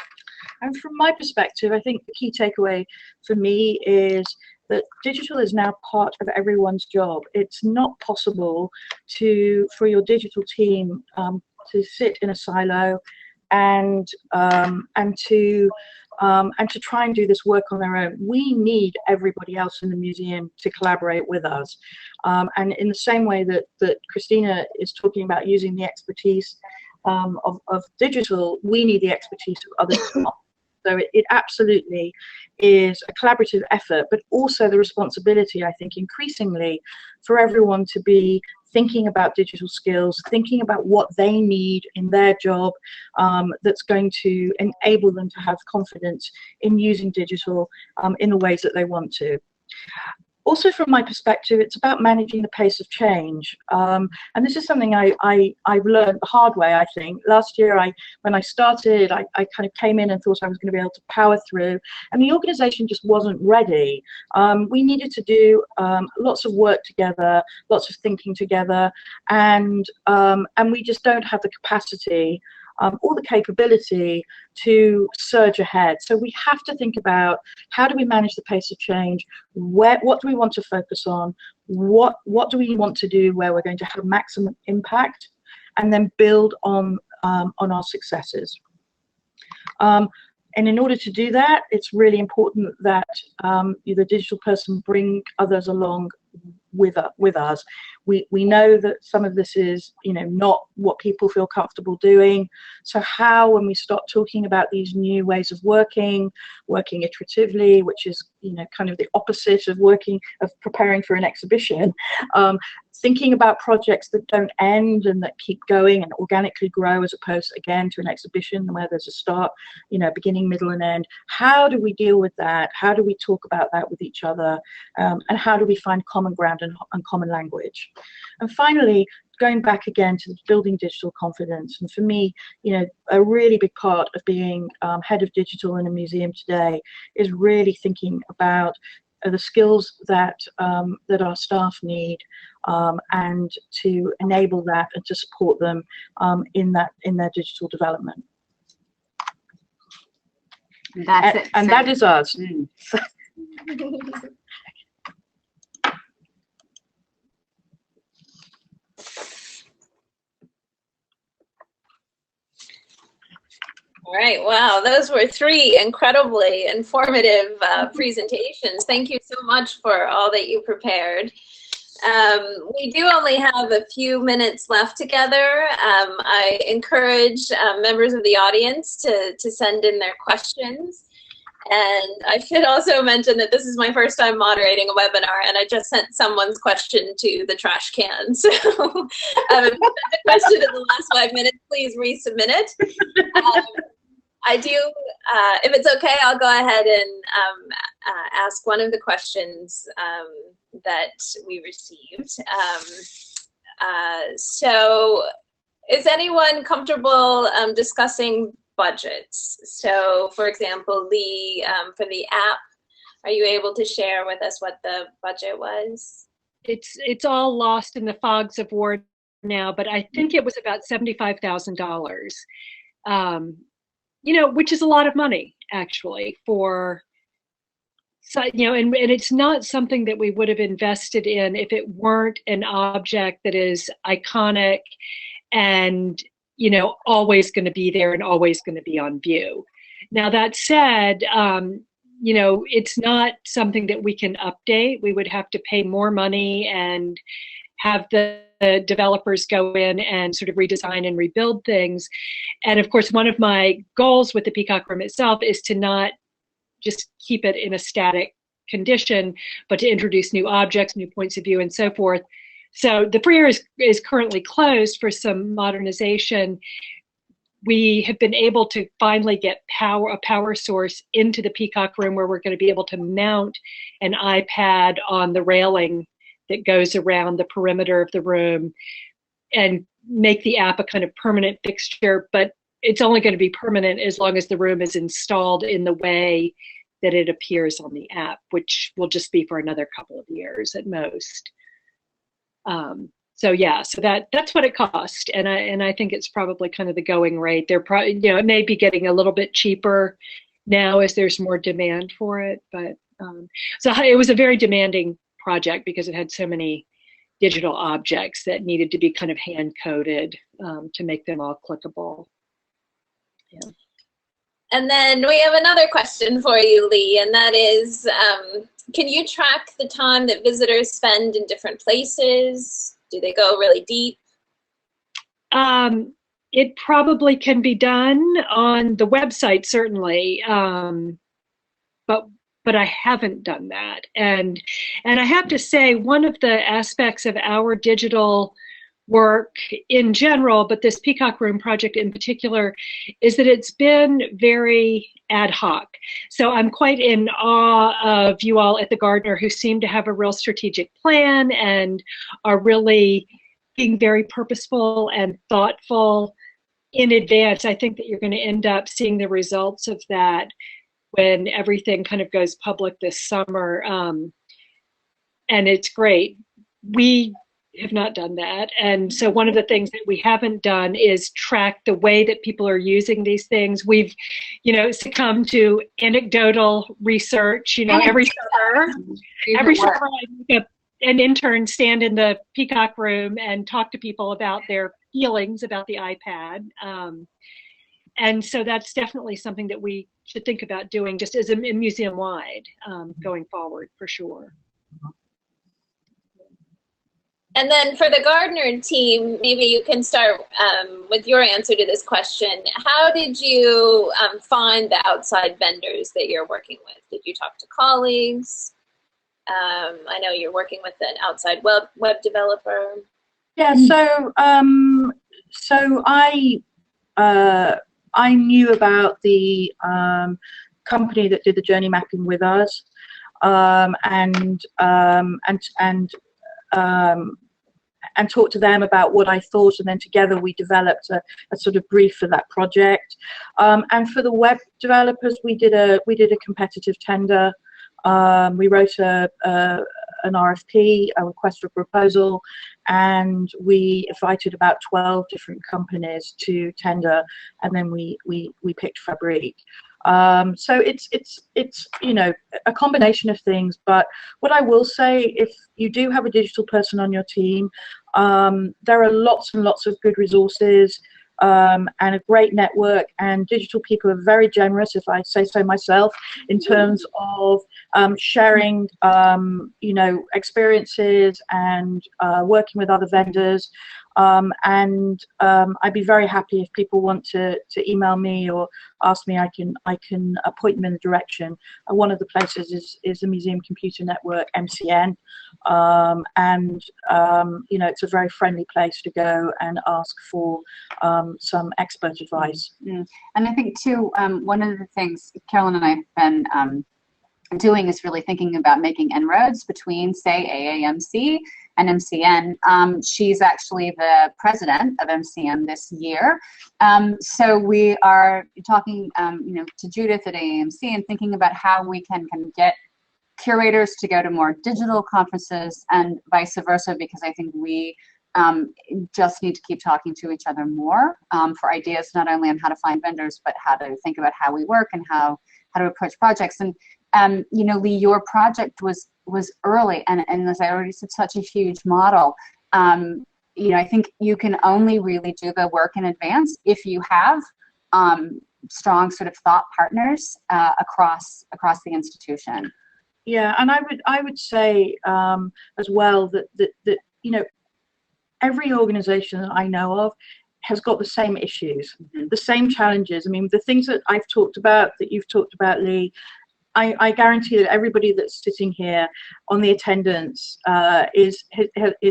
And from my perspective, I think the key takeaway for me is that digital is now part of everyone's job. It's not possible for your digital team to sit in a silo and to try and do this work on their own. We need everybody else in the museum to collaborate with us. And in the same way that Christina is talking about using the expertise of digital, we need the expertise of others. So it absolutely is a collaborative effort, but also the responsibility, I think, increasingly for everyone to be thinking about digital skills, thinking about what they need in their job that's going to enable them to have confidence in using digital in the ways that they want to. Also, from my perspective, it's about managing the pace of change. And this is something I've learned the hard way, I think. Last year, when I started, I kind of came in and thought I was going to be able to power through, and the organization just wasn't ready. We needed to do lots of work together, lots of thinking together, and we just don't have the capacity or the capability to surge ahead. So we have to think about, how do we manage the pace of change? What do we want to focus on? What do we want to do where we're going to have maximum impact, and then build on our successes. And in order to do that, it's really important that the digital person bring others along with us. We know that some of this is, not what people feel comfortable doing. So how, when we start talking about these new ways of working iteratively, which is, kind of the opposite of preparing for an exhibition, thinking about projects that don't end and that keep going and organically grow, as opposed, again, to an exhibition where there's a start, beginning, middle, and end. How do we deal with that? How do we talk about that with each other? And how do we find common ground and common language? And finally, going back again to building digital confidence. And for me, a really big part of being head of digital in a museum today is really thinking about the skills that our staff need, and to enable that and to support them in their digital development. That's it. And that is us. All right, wow, those were 3 incredibly informative presentations. Thank you so much for all that you prepared. We do only have a few minutes left together. I encourage members of the audience to send in their questions. And I should also mention that this is my first time moderating a webinar, and I just sent someone's question to the trash can. So if you sent a question in the last 5 minutes, please resubmit it. I do, if it's okay, I'll go ahead and ask one of the questions that we received. So is anyone comfortable discussing budgets? So for example, Lee, for the app, are you able to share with us what the budget was? It's all lost in the fogs of war now, but I think it was about $75,000. Which is a lot of money, actually, for, and it's not something that we would have invested in if it weren't an object that is iconic and, always going to be there and always going to be on view. Now, that said, it's not something that we can update. We would have to pay more money and have the developers go in and sort of redesign and rebuild things. And of course, one of my goals with the Peacock Room itself is to not just keep it in a static condition, but to introduce new objects, new points of view, and so forth. So the foyer is currently closed for some modernization. We have been able to finally get a power source into the Peacock Room, where we're going to be able to mount an iPad on the railing that goes around the perimeter of the room and make the app a kind of permanent fixture. But it's only going to be permanent as long as the room is installed in the way that it appears on the app, which will just be for another couple of years at most. So So yeah, so that's what it cost, and I think it's probably kind of the going rate. They're probably, you know, it may be getting a little bit cheaper now as there's more demand for it, but so it was a very demanding project because it had so many digital objects that needed to be kind of hand coded to make them all clickable. Yeah. And then we have another question for you, Lee, and that is, can you track the time that visitors spend in different places? Do they go really deep? It probably can be done on the website, certainly, but I haven't done that. And I have to say, one of the aspects of our digital work in general, but this Peacock Room project in particular, is that it's been very ad hoc. So I'm quite in awe of you all at the Gardner, who seem to have a real strategic plan and are really being very purposeful and thoughtful in advance. I think that you're going to end up seeing the results of that when everything kind of goes public this summer. And it's great. We have not done that. And so one of the things that we haven't done is track the way that people are using these things. We've, you know, succumbed to anecdotal research. You know, every summer I make an intern stand in the Peacock Room and talk to people about their feelings about the iPad. And so that's definitely something that we should think about doing just as a museum-wide going forward, for sure. And then for the Gardner team, maybe you can start with your answer to this question. How did you find the outside vendors that you're working with? Did you talk to colleagues? I know you're working with an outside web developer. Yeah, so I knew about the company that did the journey mapping with us, and talked to them about what I thought, and then together we developed a sort of brief for that project. And for the web developers, we did a competitive tender. We wrote an RFP, a request for proposal, and we invited about 12 different companies to tender, and then we picked Fabrique. So it's you know, a combination of things, but what I will say, if you do have a digital person on your team, there are lots and lots of good resources and a great network, and digital people are very generous, if I say so myself, in terms of sharing you know, experiences and working with other vendors. I'd be very happy if people want to email me or ask me. I can point them in the direction. One of the places is the Museum Computer Network, MCN, you know, it's a very friendly place to go and ask for some expert advice. And I think too, one of the things Carolyn and I have been doing is really thinking about making inroads between, say, AAMC and MCN. She's actually the president of MCN this year. So we are talking, you know, to Judith at AAMC and thinking about how we can get curators to go to more digital conferences and vice versa, because I think we just need to keep talking to each other more for ideas, not only on how to find vendors, but how to think about how we work and how to approach projects. And you know, Lee, your project was early, and as I already said, such a huge model. You know, I think you can only really do the work in advance if you have strong sort of thought partners across the institution. Yeah, and I would say as well that you know, every organization that I know of has got the same issues, the same challenges. I mean, the things that I've talked about, that you've talked about, Lee, I guarantee that everybody that's sitting here on the attendance is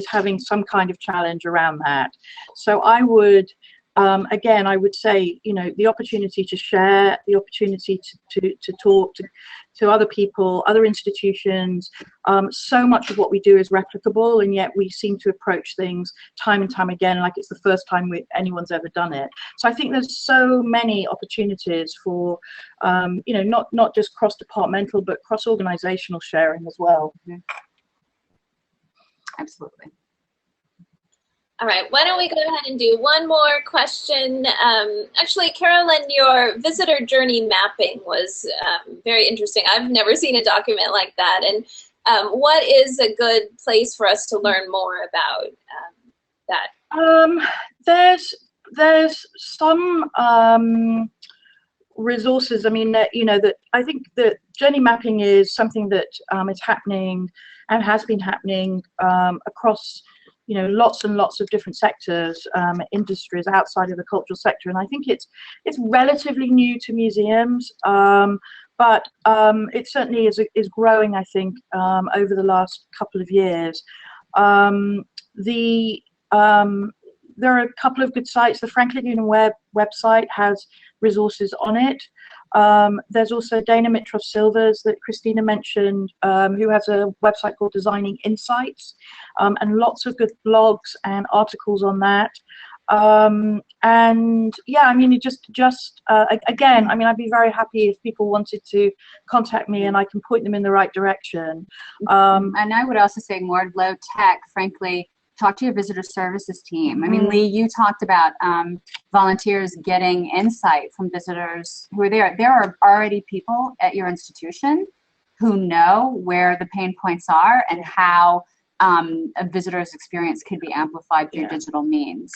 having some kind of challenge around that. So I would, again, I would say, you know, the opportunity to share, the opportunity to talk to other people, other institutions. So much of what we do is replicable, and yet we seem to approach things time and time again like it's the first time anyone's ever done it. So I think there's so many opportunities for, you know, not just cross-departmental, but cross-organizational sharing as well. Absolutely. All right, why don't we go ahead and do one more question. Actually, Carolyn, your visitor journey mapping was very interesting. I've never seen a document like that. And what is a good place for us to learn more about that? There's some resources. I mean, that I think that journey mapping is something that is happening and has been happening across lots and lots of different sectors, industries outside of the cultural sector, and I think it's relatively new to museums, but it certainly is growing, I think, over the last couple of years. There are a couple of good sites. The Franklin Union website has resources on it. There's also Dana Mitrov Silvers that Christina mentioned, who has a website called Designing Insights, and lots of good blogs and articles on that. And yeah, I mean, again, I mean, I'd be very happy if people wanted to contact me and I can point them in the right direction. And I would also say more low tech, frankly. Talk to your visitor services team. I mean, Lee, you talked about volunteers getting insight from visitors who are there. There are already people at your institution who know where the pain points are and how a visitor's experience could be amplified through digital means.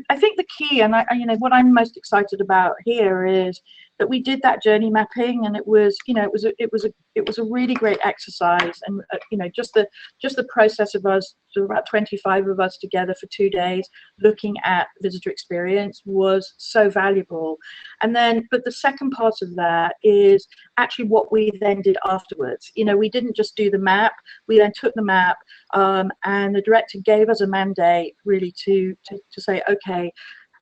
I think the key, and what I'm most excited about here is that we did that journey mapping, and it was a really great exercise, and just the process of us, so about 25 of us together for 2 days looking at visitor experience was so valuable. And then, but the second part of that is actually what we then did afterwards. We didn't just do the map, we then took the map, and the director gave us a mandate really to say, okay,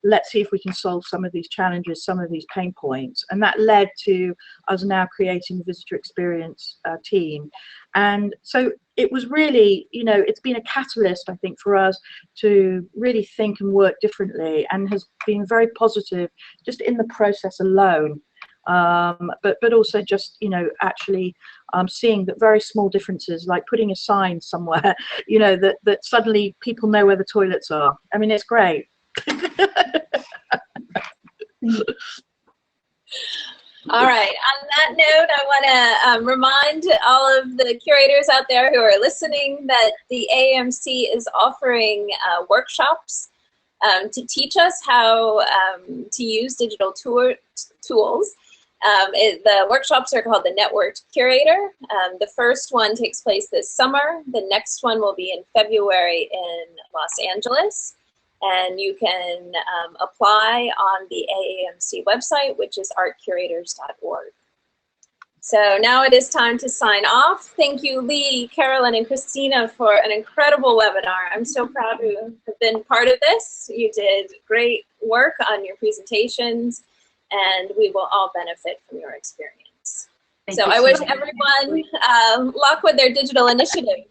let's see if we can solve some of these challenges, some of these pain points. And that led to us now creating the visitor experience team. And so it was really, it's been a catalyst, I think, for us to really think and work differently, and has been very positive just in the process alone. But also just, actually seeing that very small differences, like putting a sign somewhere, that suddenly people know where the toilets are. I mean, it's great. All right, on that note, I want to remind all of the curators out there who are listening that the AAMC is offering workshops to teach us how to use digital tools. The workshops are called the Networked Curator. The first one takes place this summer. The next one will be in February in Los Angeles. And you can apply on the AAMC website, which is artcurators.org. So now it is time to sign off. Thank you, Lee, Carolyn, and Christina for an incredible webinar. I'm so proud to have been part of this. You did great work on your presentations, and we will all benefit from your experience. So I wish everyone luck with their digital initiative.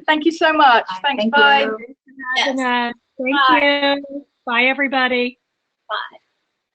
Thank you so much. Thanks. Bye. Thank you. Bye, everybody. Bye.